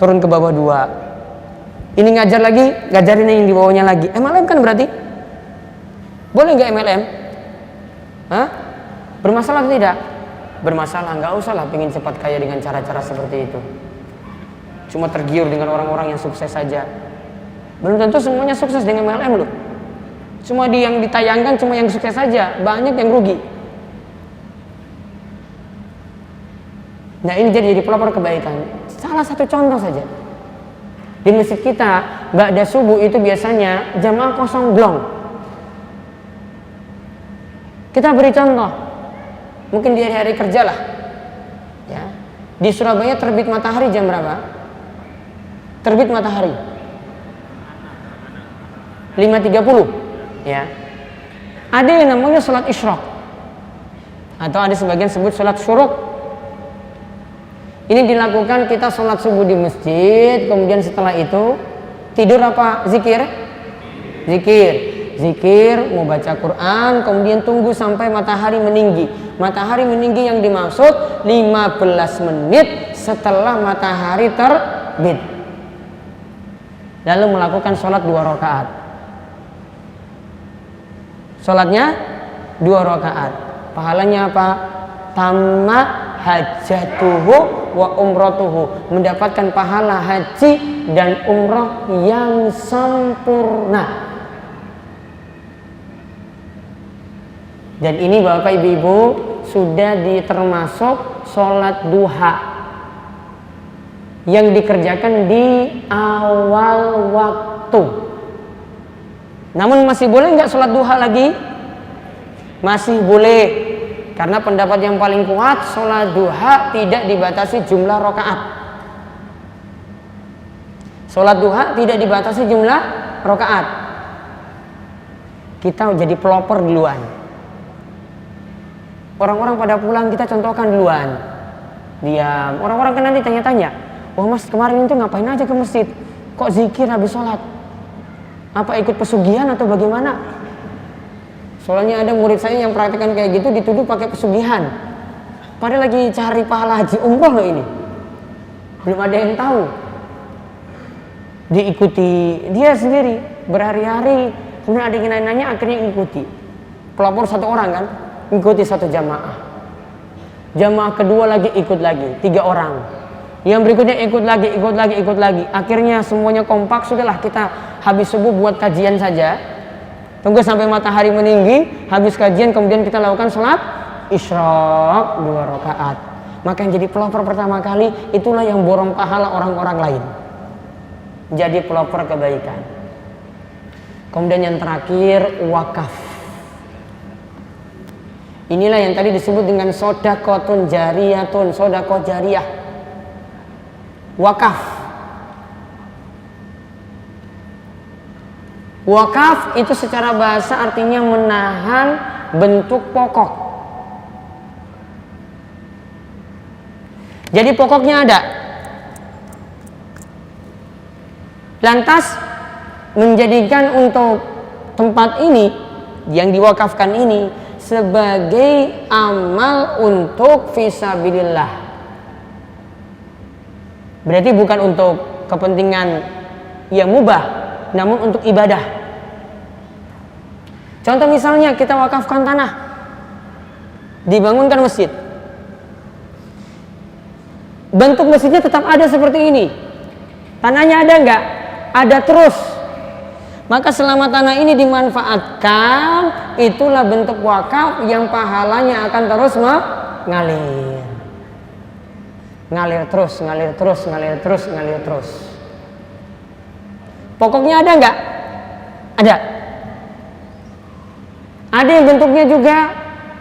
turun ke bawah 2. Ini ngajar lagi, ngajarin yang di bawahnya lagi. MLM kan berarti? Boleh nggak MLM? Hah? Bermasalah atau tidak? Bermasalah, nggak usah lah pengen cepat kaya dengan cara-cara seperti itu. Cuma tergiur dengan orang-orang yang sukses saja. Belum tentu semuanya sukses dengan MLM loh. Cuma yang ditayangkan cuma yang sukses saja, banyak yang rugi. Nah ini jadi pelopor kebaikan. Salah satu contoh saja. Di masjid kita, ba'da subuh itu biasanya jamaah kosong blong. Kita beri contoh. Mungkin di hari-hari kerja lah. Ya. Di Surabaya terbit matahari jam berapa? Terbit matahari 5.30. Ya. Ada yang namanya sholat isyraq, atau ada sebagian sebut sholat syuruk. Ini dilakukan kita sholat subuh di masjid, kemudian setelah itu tidur apa? Zikir, mau baca Quran, kemudian tunggu sampai matahari meninggi. Matahari meninggi yang dimaksud 15 menit setelah matahari terbit. Lalu melakukan sholat 2 rakaat. Sholatnya 2 rakaat. Pahalanya apa? Tamma hajatuhu wa umratuhu, mendapatkan pahala haji dan umrah yang sempurna. Dan ini Bapak Ibu sudah termasuk sholat duha yang dikerjakan di awal waktu. Namun masih boleh nggak sholat duha lagi? Masih boleh, karena pendapat yang paling kuat sholat duha tidak dibatasi jumlah rakaat. Sholat duha tidak dibatasi jumlah rakaat. Kita jadi pelopor duluan. Orang-orang pada pulang kita contohkan duluan. Diam. Orang-orang kan nanti tanya-tanya, wah mas kemarin itu ngapain aja ke masjid? Kok zikir habis sholat? Apa ikut pesugihan atau bagaimana? Soalnya ada murid saya yang praktekkan kayak gitu, dituduh pakai pesugihan. Padahal lagi cari pahala haji umroh loh ini. Belum ada yang tahu. Diikuti dia sendiri berhari-hari. Kemudian ada yang nanya, akhirnya ikuti. Pelopor 1 orang kan, ikuti 1 jamaah. Jamaah kedua lagi ikut lagi, 3 orang. Yang berikutnya ikut lagi. Akhirnya semuanya kompak, sudahlah kita habis subuh buat kajian saja. Tunggu sampai matahari meninggi, habis kajian kemudian kita lakukan sholat isyraq 2 rakaat. Maka yang jadi pelopor pertama kali itulah yang borong pahala orang-orang lain. Jadi pelopor kebaikan. Kemudian yang terakhir wakaf. Inilah yang tadi disebut dengan sodaqotun jariyatun, sodaqoh jariyah. Wakaf. Wakaf itu secara bahasa artinya menahan bentuk pokok. Jadi pokoknya ada. Lantas menjadikan untuk tempat ini yang diwakafkan ini sebagai amal untuk fisabilillah. Berarti bukan untuk kepentingan yang mubah, namun untuk ibadah. Contoh misalnya kita wakafkan tanah, dibangunkan masjid. Bentuk masjidnya tetap ada seperti ini. Tanahnya ada enggak? Ada terus. Maka selama tanah ini dimanfaatkan, itulah bentuk wakaf yang pahalanya akan terus mengalir. Ngalir terus, ngalir terus, ngalir terus, ngalir terus. Pokoknya ada enggak? Ada. Ada yang bentuknya juga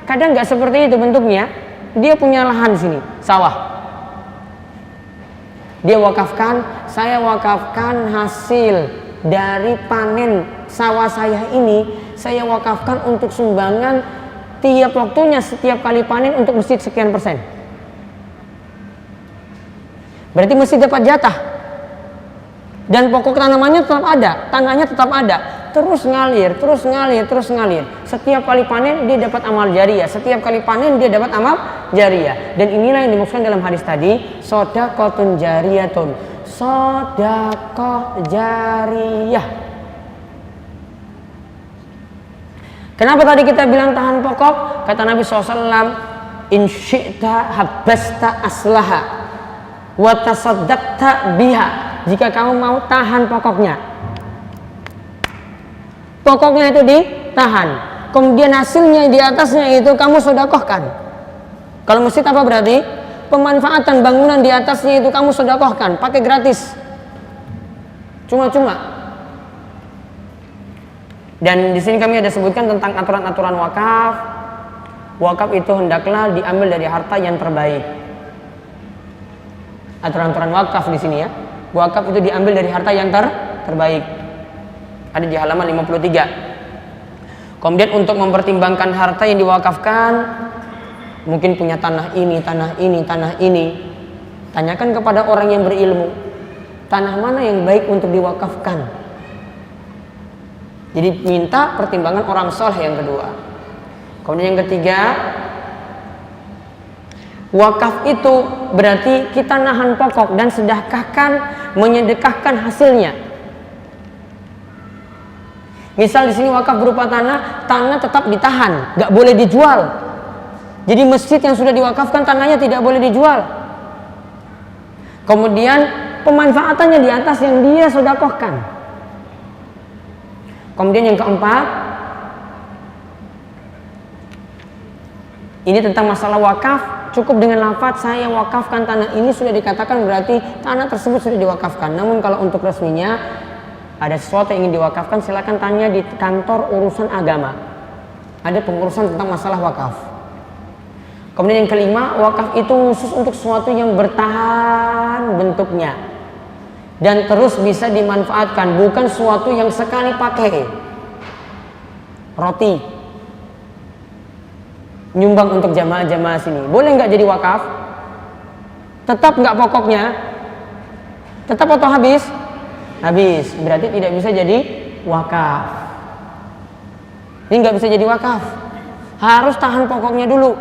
kadang enggak seperti itu bentuknya. Dia punya lahan sini, sawah. Dia wakafkan, saya wakafkan hasil dari panen sawah saya ini, saya wakafkan untuk sumbangan tiap waktunya, setiap kali panen untuk masjid sekian persen. Berarti masjid dapat jatah. Dan pokok tanamannya tetap ada, tanahnya tetap ada. Terus ngalir, terus ngalir, terus ngalir. Setiap kali panen dia dapat amal jariyah. Setiap kali panen dia dapat amal jariyah. Dan inilah yang dimaksudkan dalam hadis tadi, sodaqotun jariyatun. Sodaqoh jariyah. Kenapa tadi kita bilang tahan pokok? Kata Nabi SAW, in syi'ta habasta aslaha wa tasaddaqta biha. Jika kamu mau tahan pokoknya, pokoknya itu ditahan, kemudian hasilnya di atasnya itu kamu sedekahkan. Kalau masjid apa berarti? Pemanfaatan bangunan di atasnya itu kamu sedekahkan, pakai gratis, cuma-cuma. Dan di sini kami ada sebutkan tentang aturan-aturan wakaf. Wakaf itu hendaklah diambil dari harta yang terbaik. Aturan-aturan wakaf di sini ya. Wakaf itu diambil dari harta yang terbaik. Ada di halaman 53. Kemudian untuk mempertimbangkan harta yang diwakafkan, mungkin punya tanah ini, tanah ini, tanah ini. Tanyakan kepada orang yang berilmu, tanah mana yang baik untuk diwakafkan. Jadi minta pertimbangan orang soleh yang kedua. Kemudian yang ketiga, wakaf itu berarti kita nahan pokok dan sedekahkan, menyedekahkan hasilnya. Misal di sini wakaf berupa tanah, tanah tetap ditahan, nggak boleh dijual. Jadi masjid yang sudah diwakafkan tanahnya tidak boleh dijual. Kemudian pemanfaatannya di atas yang dia sedekahkan. Kemudian yang keempat, ini tentang masalah wakaf. Cukup dengan lafaz saya wakafkan tanah ini sudah dikatakan berarti tanah tersebut sudah diwakafkan. Namun kalau untuk resminya ada sesuatu yang ingin diwakafkan, silakan tanya di kantor urusan agama. Ada pengurusan tentang masalah wakaf. Kemudian yang kelima, wakaf itu khusus untuk sesuatu yang bertahan bentuknya dan terus bisa dimanfaatkan, bukan sesuatu yang sekali pakai. Roti nyumbang untuk jamaah-jamaah sini, boleh nggak jadi wakaf? Tetap nggak pokoknya? Tetap atau habis? Habis, berarti tidak bisa jadi wakaf. Ini nggak bisa jadi wakaf. Harus tahan pokoknya dulu.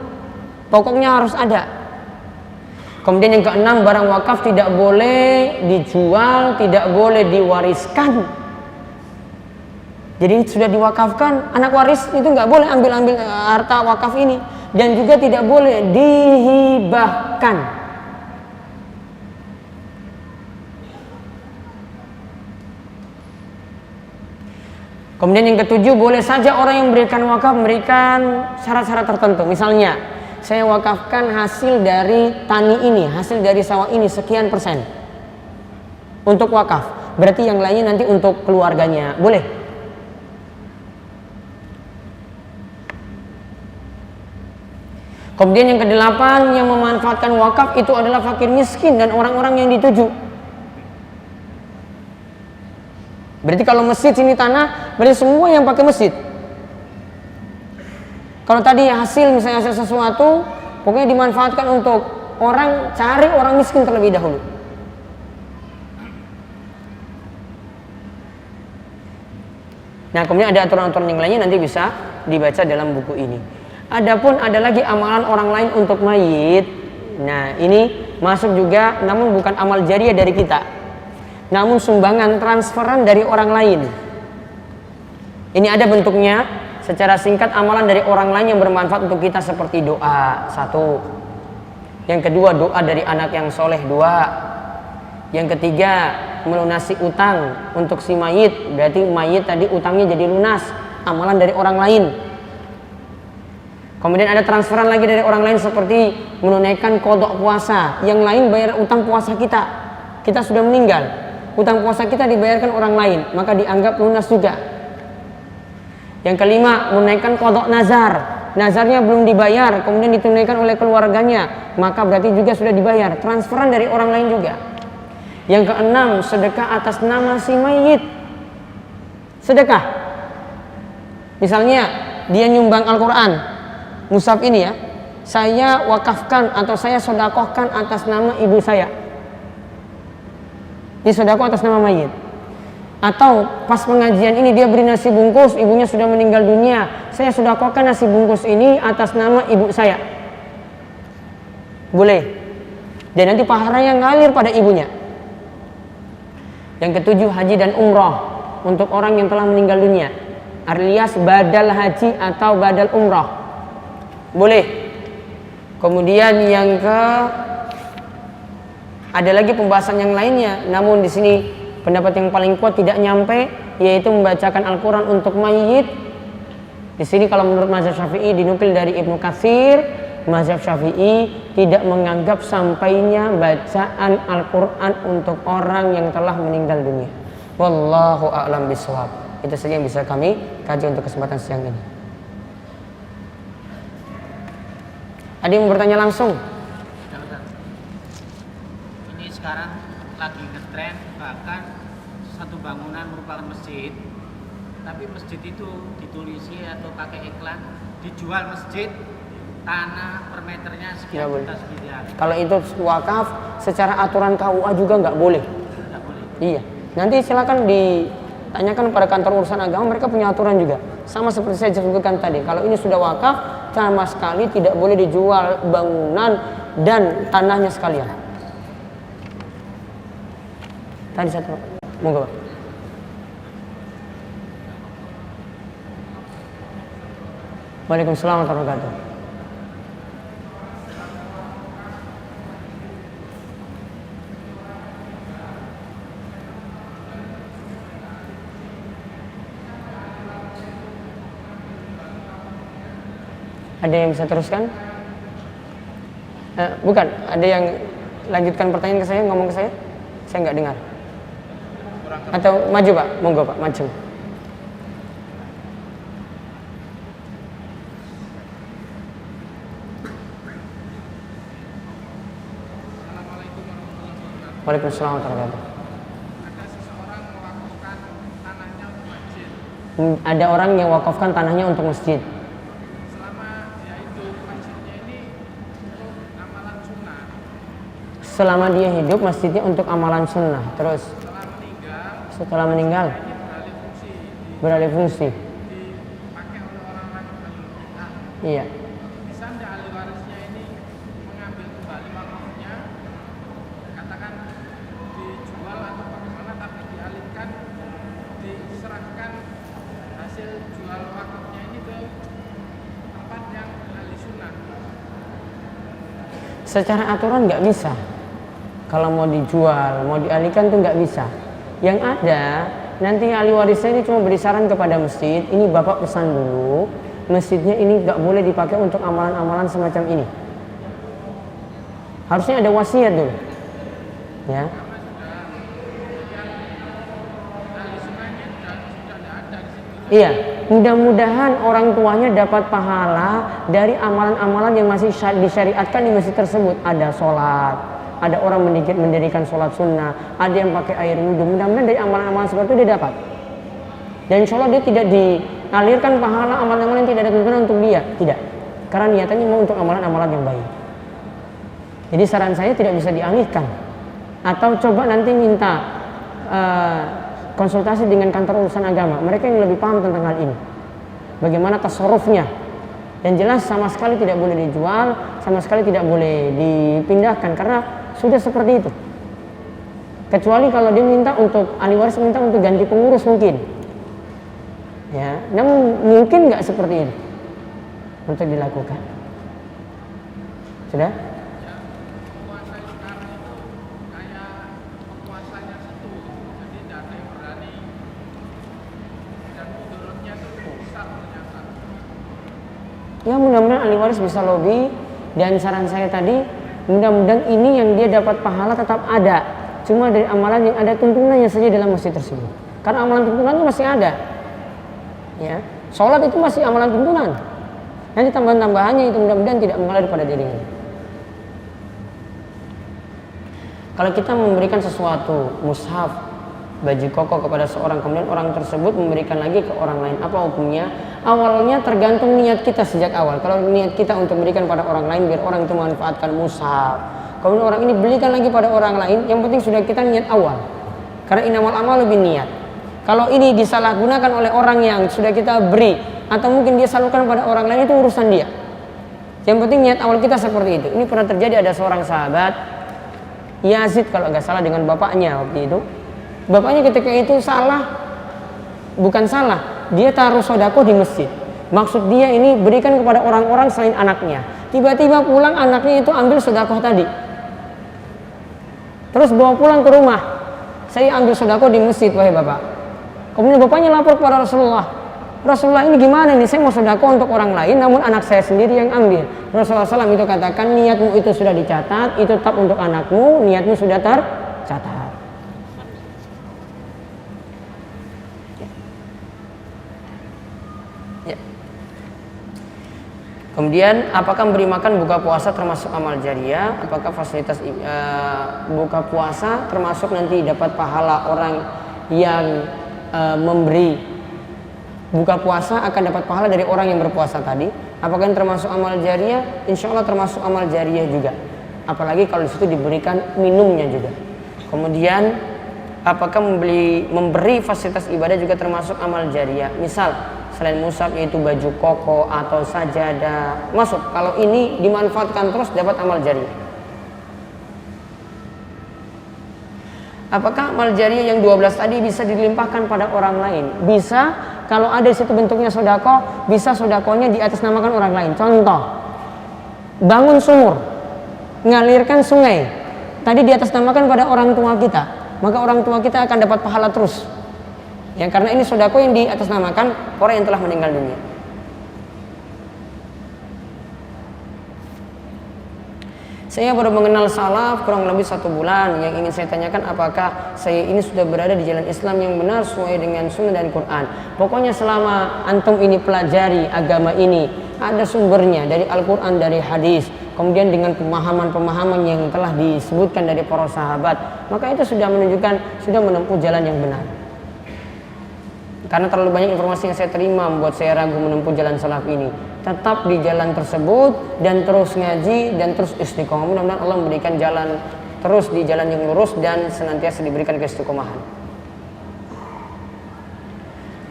Pokoknya harus ada. Kemudian yang keenam, barang wakaf tidak boleh dijual, tidak boleh diwariskan. Jadi sudah diwakafkan, anak waris itu nggak boleh ambil harta wakaf ini, dan juga tidak boleh dihibahkan. Kemudian yang ketujuh, boleh saja orang yang memberikan wakaf memberikan syarat-syarat tertentu. Misalnya, saya wakafkan hasil dari tani ini, hasil dari sawah ini sekian persen untuk wakaf. Berarti yang lainnya nanti untuk keluarganya. Boleh. Kemudian yang kedelapan, yang memanfaatkan wakaf itu adalah fakir miskin dan orang-orang yang dituju. Berarti kalau masjid ini tanah, berarti semua yang pakai masjid. Kalau tadi hasil, misalnya hasil sesuatu, pokoknya dimanfaatkan untuk orang, cari orang miskin terlebih dahulu. Nah, kemudian ada aturan-aturan yang lainnya nanti bisa dibaca dalam buku ini. Adapun ada lagi amalan orang lain untuk mayit. Nah, ini masuk juga, namun bukan amal jariah dari kita, namun sumbangan transferan dari orang lain. Ini ada bentuknya. Secara singkat, amalan dari orang lain yang bermanfaat untuk kita seperti doa, satu. Yang kedua, doa dari anak yang soleh, dua. Yang ketiga, melunasi utang untuk si mayit. Berarti mayit tadi utangnya jadi lunas, amalan dari orang lain. Kemudian ada transferan lagi dari orang lain seperti menunaikan qadha puasa. Yang lain bayar utang puasa kita. Kita sudah meninggal, utang puasa kita dibayarkan orang lain, maka dianggap lunas juga. Yang kelima, menunaikan qadha nazar. Nazarnya belum dibayar, kemudian ditunaikan oleh keluarganya, maka berarti juga sudah dibayar, transferan dari orang lain juga. Yang keenam, sedekah atas nama si mayit. Sedekah. Misalnya dia nyumbang Al-Quran, mushaf ini ya, saya wakafkan atau saya sodakohkan atas nama ibu saya. Ini sedekah atas nama mayit. Atau pas pengajian ini dia beri nasi bungkus, ibunya sudah meninggal dunia, saya sedekahkan nasi bungkus ini atas nama ibu saya. Boleh. Dan nanti pahalanya ngalir pada ibunya. Yang ketujuh, haji dan umrah untuk orang yang telah meninggal dunia, alias badal haji atau badal umrah. Boleh. Kemudian yang ada lagi pembahasan yang lainnya, namun di sini pendapat yang paling kuat tidak nyampe, yaitu membacakan Al-Quran untuk mayit. Di sini kalau menurut mazhab Syafi'i, dinukil dari Ibnu Katsir, mazhab Syafi'i tidak menganggap sampainya bacaan Al-Quran untuk orang yang telah meninggal dunia. Wallahu a'lam bishawab. Itu saja yang bisa kami kaji untuk kesempatan siang ini. Ada yang bertanya langsung? Sekarang lagi ngetren, bahkan satu bangunan merupakan masjid, tapi masjid itu ditulisi atau pakai iklan, dijual masjid, tanah per meternya sekian juta sekian. Kalau itu wakaf, secara aturan KUA juga nggak boleh. Nggak boleh. Iya. Nanti silakan ditanyakan pada kantor urusan agama, mereka punya aturan juga. Sama seperti saya sebutkan tadi, kalau ini sudah wakaf, sama sekali tidak boleh dijual bangunan dan tanahnya sekalian. Tadi satu, monggo Pak. Waalaikumsalam warahmatullahi wabarakatuh. Ada yang bisa teruskan? Bukan, ada yang lanjutkan pertanyaan ke saya, ngomong ke saya? Saya nggak dengar. Atau maju Pak, monggo Pak, maju. Waalaikumsalam warahmatullahi wabarakatuh. Ada seseorang mewakafkan tanahnya untuk masjid. Ada orang yang wakafkan tanahnya untuk masjid. Selama yaitu masjidnya ini untuk amalan sunnah. Selama dia hidup, masjidnya untuk amalan sunnah. Terus setelah meninggal ini beralih fungsi. Dipakai oleh orang-orang ahli. Iya. Bisa nggak ahli warisnya ini mengambil kembali wakafnya, katakan dijual atau bagaimana, tapi dialihkan, diserahkan hasil jual wakafnya ini ke tempat yang ahli sunnah. Secara aturan nggak bisa. Kalau mau dijual, mau dialihkan tuh nggak bisa. Yang ada nanti ahli warisnya ini cuma beri saran kepada masjid, ini bapak pesan dulu, masjidnya ini nggak boleh dipakai untuk amalan-amalan semacam ini. Harusnya ada wasiat dulu, ya. Iya, mudah-mudahan orang tuanya dapat pahala dari amalan-amalan yang masih disyariatkan di masjid tersebut. Ada sholat, ada orang mendirikan sholat sunnah, ada yang pakai air wudhu. Mudah-mudahan dari amalan-amalan seperti itu dia dapat. Dan insya Allah dia tidak dialirkan pahala amalan-amalan yang tidak ada tuntunan untuk dia, tidak. Karena niatannya mau untuk amalan-amalan yang baik. Jadi saran saya tidak bisa dialihkan. Atau coba nanti minta konsultasi dengan kantor urusan agama, mereka yang lebih paham tentang hal ini, bagaimana tasarrufnya. Dan jelas sama sekali tidak boleh dijual, sama sekali tidak boleh dipindahkan karena sudah seperti itu. Kecuali kalau dia minta untuk ahli waris minta untuk ganti pengurus mungkin, ya. Namun mungkin nggak seperti itu untuk dilakukan. Sudah? Ya mudah-mudahan ahli waris bisa lobby, dan saran saya tadi mudah-mudahan ini yang dia dapat pahala tetap ada, cuma dari amalan yang ada tuntunannya saja dalam masjid tersebut. Karena amalan tuntunan itu masih ada, ya. Sholat itu masih amalan tuntunan. Nanti tambahan-tambahannya itu mudah-mudahan tidak mengalir pada dirinya. Kalau kita memberikan sesuatu, mushaf, baju koko kepada seorang, kemudian orang tersebut memberikan lagi ke orang lain, apa hukumnya? Awalnya tergantung niat kita sejak awal. Kalau niat kita untuk berikan pada orang lain biar orang itu memanfaatkan mushaf, kemudian orang ini belikan lagi pada orang lain, yang penting sudah kita niat awal. Karena innamal amal lebih niat. Kalau ini disalahgunakan oleh orang yang sudah kita beri, atau mungkin dia salurkan pada orang lain, itu urusan dia. Yang penting niat awal kita seperti itu. Ini pernah terjadi, ada seorang sahabat Yazid kalau nggak salah dengan bapaknya waktu itu. Bapaknya ketika itu bukan salah, dia taruh sodako di masjid. Maksud dia ini berikan kepada orang-orang selain anaknya. Tiba-tiba pulang anaknya itu ambil sodako tadi, terus bawa pulang ke rumah. Saya ambil sodako di masjid, wahai bapak. Kemudian bapaknya lapor kepada Rasulullah. Rasulullah, ini gimana nih? Saya mau sodako untuk orang lain, namun anak saya sendiri yang ambil. Rasulullah SAW itu katakan, niatmu itu sudah dicatat, itu tetap untuk anakmu, niatmu sudah tercatat. Kemudian, apakah memberi makan buka puasa termasuk amal jariah? Apakah fasilitas buka puasa termasuk nanti dapat pahala orang yang memberi buka puasa akan dapat pahala dari orang yang berpuasa tadi? Apakah yang termasuk amal jariah? Insya Allah termasuk amal jariah juga. Apalagi kalau di situ diberikan minumnya juga. Kemudian, apakah memberi fasilitas ibadah juga termasuk amal jariah? Misal, selain mushaf yaitu baju koko atau sajadah masuk. Kalau ini dimanfaatkan terus dapat amal jariah. Apakah amal jariah yang 12 tadi bisa dilimpahkan pada orang lain? Bisa, kalau ada di situ bentuknya sodako, bisa sodakonya diatasnamakan orang lain. Contoh, bangun sumur, ngalirkan sungai, tadi diatasnamakan pada orang tua kita, maka orang tua kita akan dapat pahala terus. Ya, karena ini sodako yang diatasnamakan orang yang telah meninggal dunia. Saya baru mengenal salaf kurang lebih 1 bulan. Yang ingin saya tanyakan, apakah saya ini sudah berada di jalan Islam yang benar sesuai dengan sunnah dan Quran? Pokoknya selama antum ini pelajari agama ini, ada sumbernya dari Al-Quran, dari hadis, kemudian dengan pemahaman-pemahaman yang telah disebutkan dari para sahabat, maka itu sudah menunjukkan sudah menempuh jalan yang benar. Karena terlalu banyak informasi yang saya terima membuat saya ragu menempuh jalan salaf ini. Tetap di jalan tersebut dan terus ngaji dan terus istiqomah. Mudah-mudahan Allah memberikan jalan terus di jalan yang lurus dan senantiasa diberikan keistiqomahan.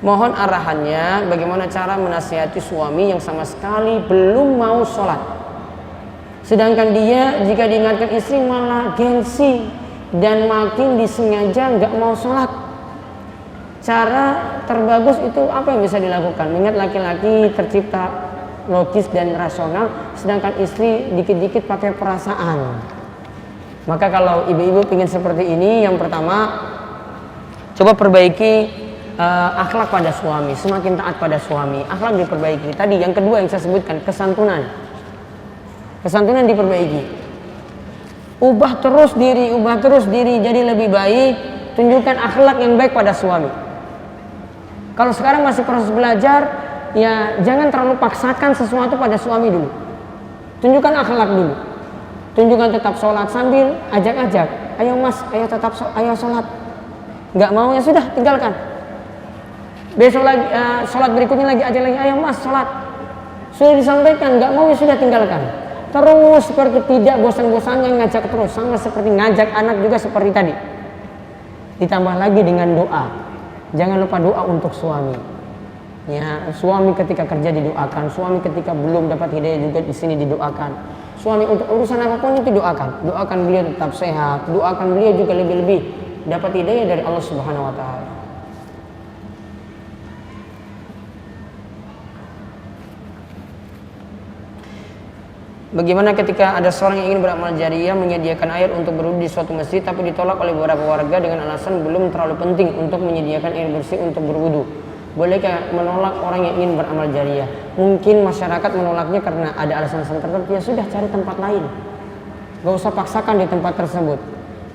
Mohon arahannya bagaimana cara menasihati suami yang sama sekali belum mau sholat. Sedangkan dia jika diingatkan istri malah gengsi dan makin disengaja nggak mau sholat. Cara terbagus itu apa yang bisa dilakukan? Mengingat laki-laki tercipta logis dan rasional, sedangkan istri dikit-dikit pakai perasaan. Maka kalau ibu-ibu ingin seperti ini, yang pertama Coba perbaiki akhlak pada suami, semakin taat pada suami, akhlak diperbaiki. Tadi yang kedua yang saya sebutkan, kesantunan. Kesantunan diperbaiki. Ubah terus diri jadi lebih baik, tunjukkan akhlak yang baik pada suami. Kalau sekarang masih proses belajar, ya jangan terlalu paksakan sesuatu pada suami dulu. Tunjukkan akhlak dulu. Tunjukkan tetap sholat sambil ajak-ajak. Ayo mas, ayo sholat. Nggak mau ya sudah, tinggalkan. Besok lagi sholat berikutnya lagi ajak lagi, ayo mas sholat. Sudah disampaikan, nggak mau ya sudah, tinggalkan. Terus seperti tidak bosan-bosannya ngajak terus, sama seperti ngajak anak juga seperti tadi. Ditambah lagi dengan doa. Jangan lupa doa untuk suami. Ya, suami ketika kerja didoakan, suami ketika belum dapat hidayah juga di sini didoakan. Suami untuk urusan apapun itu doakan. Doakan beliau tetap sehat, doakan beliau juga lebih-lebih dapat hidayah dari Allah Subhanahu wa taala. Bagaimana ketika ada seorang yang ingin beramal jariah menyediakan air untuk berwudu di suatu masjid tapi ditolak oleh beberapa warga dengan alasan belum terlalu penting untuk menyediakan air bersih untuk berwudu. Bolehkah menolak orang yang ingin beramal jariah? Mungkin masyarakat menolaknya karena ada alasan tertentu, ya sudah cari tempat lain. Gak usah paksakan di tempat tersebut.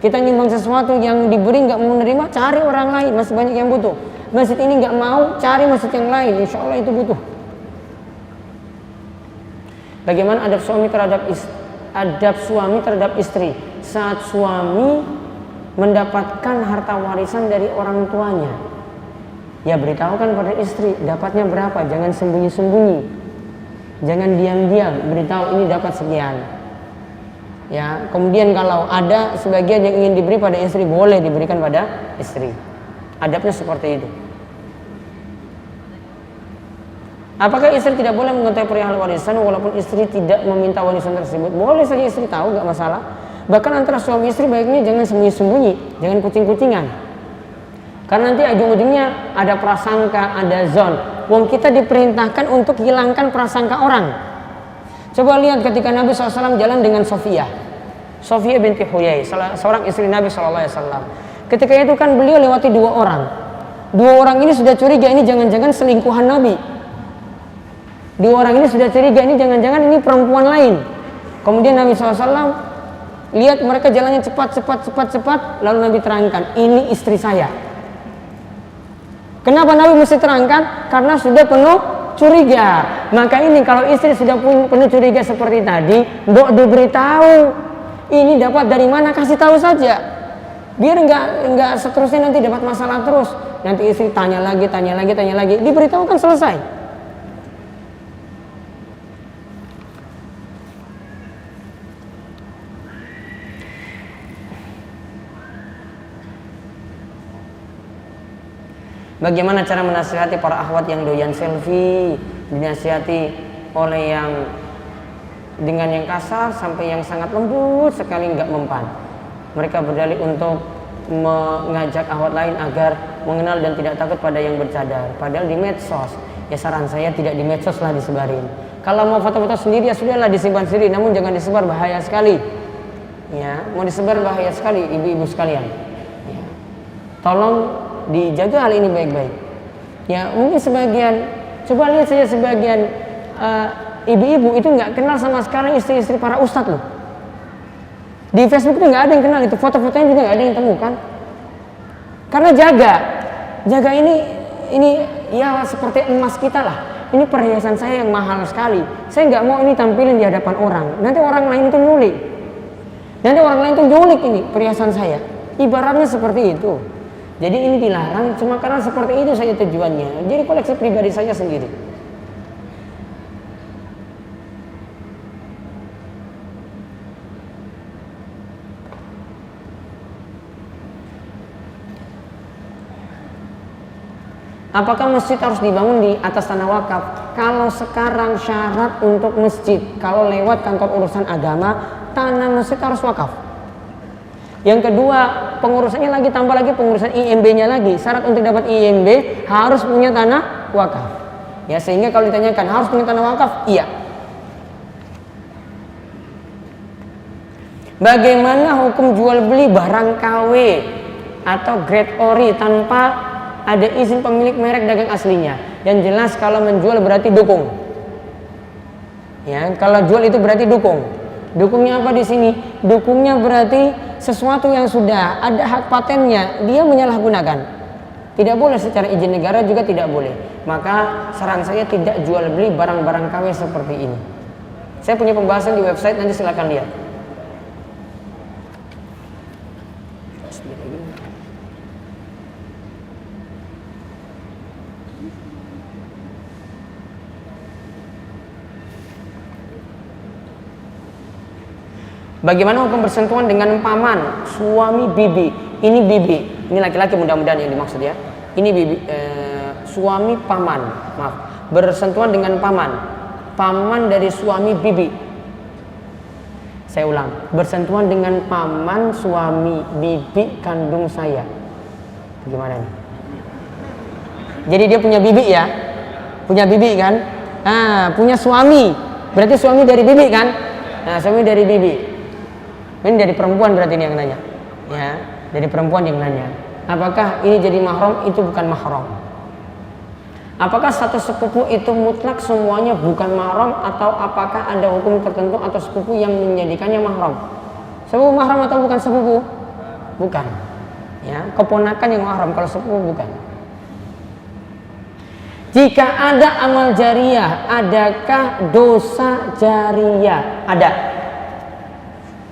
Kita nyumbang sesuatu yang diberi gak mau menerima, cari orang lain, masih banyak yang butuh. Masjid ini gak mau, cari masjid yang lain, insya Allah itu butuh. Bagaimana adab suami terhadap istri saat suami mendapatkan harta warisan dari orang tuanya? Ya beritahukan pada istri dapatnya berapa, jangan sembunyi-sembunyi, jangan diam-diam, beritahu ini dapat sekian. Ya, kemudian kalau ada sebagian yang ingin diberi pada istri, boleh diberikan pada istri. Adabnya seperti itu. Apakah istri tidak boleh mengetahui perihal warisan walaupun istri tidak meminta warisan tersebut? Boleh saja istri tahu, gak masalah. Bahkan antara suami istri baiknya jangan sembunyi-sembunyi, jangan kucing-kucingan. Karena nanti ujung-ujungnya ada prasangka, ada zon. Wong kita diperintahkan untuk hilangkan prasangka orang. Coba lihat ketika Nabi SAW jalan dengan Sofia binti Huyai, seorang istri Nabi SAW. Ketika itu kan beliau lewati dua orang. Dua orang ini sudah curiga, ini jangan-jangan selingkuhan Nabi. Dua orang ini sudah curiga, ini jangan-jangan ini perempuan lain. Kemudian Nabi SAW lihat mereka jalannya cepat. Lalu Nabi terangkan, ini istri saya. Kenapa Nabi mesti terangkan? Karena sudah penuh curiga. Maka ini kalau istri sudah penuh curiga seperti tadi, mbok diberitahu. Ini dapat dari mana, kasih tahu saja. Biar enggak seterusnya nanti dapat masalah terus. Nanti istri tanya lagi. Diberitahu kan selesai. Bagaimana cara menasihati para akhwat yang doyan selfie, dinasihati oleh yang dengan yang kasar sampai yang sangat lembut sekali, nggak mempan. Mereka berdalih untuk mengajak akhwat lain agar mengenal dan tidak takut pada yang bercadar. Padahal di medsos, ya saran saya tidak di medsos lah disebarin. Kalau mau foto-foto sendiri ya sudahlah disimpan sendiri, namun jangan disebar, bahaya sekali. Ya, mau disebar bahaya sekali ibu-ibu sekalian. Ya. Tolong dijaga hal ini baik-baik. Ya mungkin sebagian, coba lihat saja sebagian ibu-ibu itu nggak kenal sama sekali istri-istri para ustadz loh. Di Facebook itu nggak ada yang kenal itu, foto-fotonya juga nggak ada yang temukan. Karena jaga ini ya seperti emas kita lah. Ini perhiasan saya yang mahal sekali. Saya nggak mau ini tampilin di hadapan orang. Nanti orang lain itu nyulik. Ini perhiasan saya. Ibaratnya seperti itu. Jadi ini dilarang cuma karena seperti itu saja tujuannya. Jadi koleksi pribadi saya sendiri. Apakah masjid harus dibangun di atas tanah wakaf? Kalau sekarang syarat untuk masjid, kalau lewat kantor urusan agama, tanah masjid harus wakaf. Yang kedua, pengurusannya lagi, tambah lagi pengurusan IMB-nya lagi. Syarat untuk dapat IMB harus punya tanah wakaf. Ya, sehingga kalau ditanyakan harus punya tanah wakaf, iya. Bagaimana hukum jual beli barang KW? atau grade ori tanpa ada izin pemilik merek dagang aslinya. Yang jelas kalau menjual berarti dukung. Ya, kalau jual itu berarti dukung. Dukungnya apa di sini? Dukungnya berarti sesuatu yang sudah ada hak patennya dia menyalahgunakan. Tidak boleh secara izin negara juga tidak boleh. Maka saran saya tidak jual beli barang-barang KW seperti ini. Saya punya pembahasan di website, nanti silakan lihat. Bagaimana hukum bersentuhan dengan paman, suami bibi? Ini bibi, ini laki-laki mudah-mudahan yang dimaksud ya. Ini bibi, suami paman, maaf, bersentuhan dengan paman, paman dari suami bibi. Saya ulang, bersentuhan dengan paman suami bibi kandung saya. Bagaimana nih? Jadi dia punya bibi ya, punya bibi kan? Punya suami, berarti suami dari bibi kan? Nah, suami dari bibi. Ini dari perempuan berarti ini yang nanya, ya, dari perempuan yang nanya. Apakah ini jadi mahram? Itu bukan mahram. Apakah satu sepupu itu mutlak semuanya bukan mahram, atau apakah ada hukum tertentu atau sepupu yang menjadikannya mahram? Sepupu mahram atau bukan sepupu? Bukan. Ya, keponakan yang mahram, kalau sepupu bukan. Jika ada amal jariyah, adakah dosa jariyah? Ada.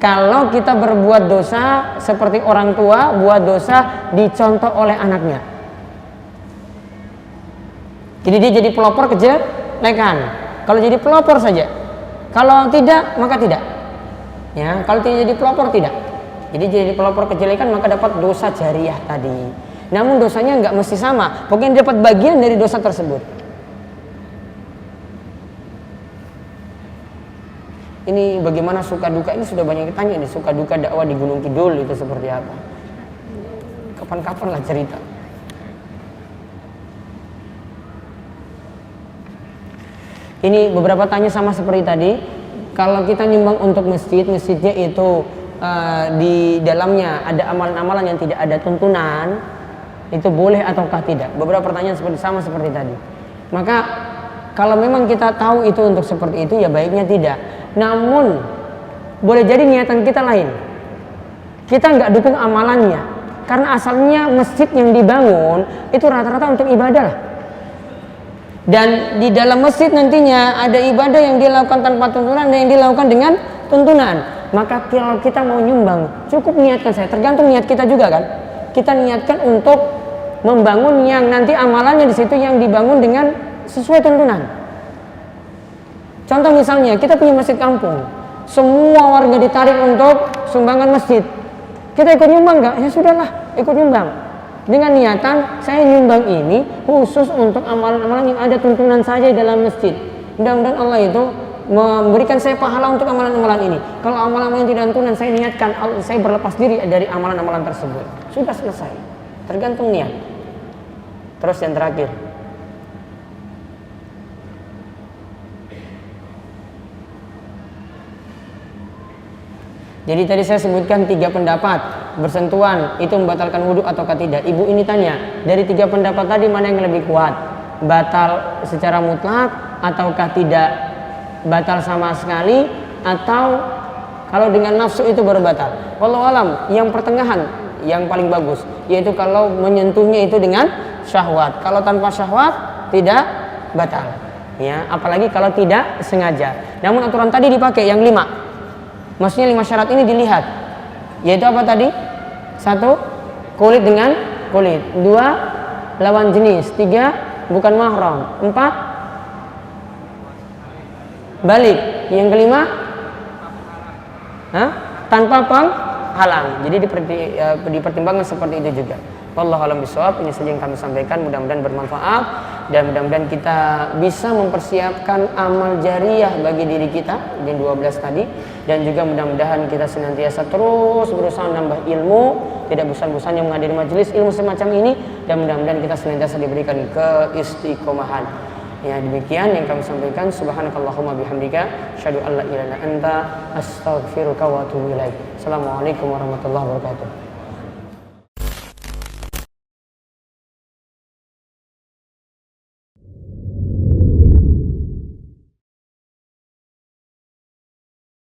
Kalau kita berbuat dosa seperti orang tua buat dosa dicontoh oleh anaknya. Jadi dia jadi pelopor kejelekan. Kalau jadi pelopor saja. Kalau tidak maka tidak. Ya, kalau tidak jadi pelopor tidak. Jadi jadi pelopor kejelekan maka dapat dosa jariyah tadi. Namun dosanya nggak mesti sama. Pokoknya dapat bagian dari dosa tersebut. Ini bagaimana suka duka, ini sudah banyak ditanya nih, suka duka dakwah di Gunung Kidul itu seperti apa? Kapan-kapan lah cerita. Ini beberapa tanya sama seperti tadi. Kalau kita nyumbang untuk masjid, masjidnya itu di dalamnya ada amalan-amalan yang tidak ada tuntunan, itu boleh ataukah tidak? Beberapa pertanyaan sama seperti tadi. Maka kalau memang kita tahu itu untuk seperti itu, ya baiknya tidak. Namun boleh jadi niatan kita lain. Kita nggak dukung amalannya, karena asalnya masjid yang dibangun itu rata-rata untuk ibadah lah. Dan di dalam masjid nantinya ada ibadah yang dilakukan tanpa tuntunan dan yang dilakukan dengan tuntunan. Maka kalau kita mau nyumbang, cukup niatkan saya. Tergantung niat kita juga kan. Kita niatkan untuk membangun yang nanti amalannya di situ yang dibangun dengan sesuai tuntunan. Contoh misalnya kita punya masjid kampung, semua warga ditarik untuk sumbangan masjid. Kita ikut nyumbang nggak? Ya sudahlah, ikut nyumbang. Dengan niatan saya nyumbang ini khusus untuk amalan-amalan yang ada tuntunan saja di dalam masjid. Mudah-mudahan Allah itu memberikan saya pahala untuk amalan-amalan ini. Kalau amalan-amalan yang tidak tuntunan, saya niatkan saya berlepas diri dari amalan-amalan tersebut. Sudah selesai. Tergantung niat. Terus yang terakhir. Jadi tadi saya sebutkan 3 pendapat. Bersentuhan itu membatalkan wudhu ataukah tidak. Ibu ini tanya, dari 3 pendapat tadi mana yang lebih kuat? Batal secara mutlak ataukah tidak batal sama sekali, atau kalau dengan nafsu itu baru batal? Wallahu alam, yang pertengahan yang paling bagus, yaitu kalau menyentuhnya itu dengan syahwat. Kalau tanpa syahwat tidak batal. Ya, apalagi kalau tidak sengaja. Namun aturan tadi dipakai yang 5. Maksudnya 5 syarat ini dilihat, yaitu apa tadi? 1, kulit dengan kulit. 2, lawan jenis. 3, bukan mahram. 4, balik. Yang kelima, tanpa penghalang. Jadi dipertimbangkan seperti itu juga. Wallahu a'lam bishawab. Ini saja yang kami sampaikan, mudah-mudahan bermanfaat dan mudah-mudahan kita bisa mempersiapkan amal jariyah bagi diri kita di 12 tadi, dan juga mudah-mudahan kita senantiasa terus berusaha menambah ilmu, tidak bosan-bosannya menghadiri majelis ilmu semacam ini, dan mudah-mudahan kita senantiasa diberikan keistiqomahan. Ya, demikian yang kami sampaikan. Subhanakallahumma bihamdika asyhadu an la ilaha illa anta astaghfiruka wa atubu ilaik. Assalamualaikum warahmatullahi wabarakatuh.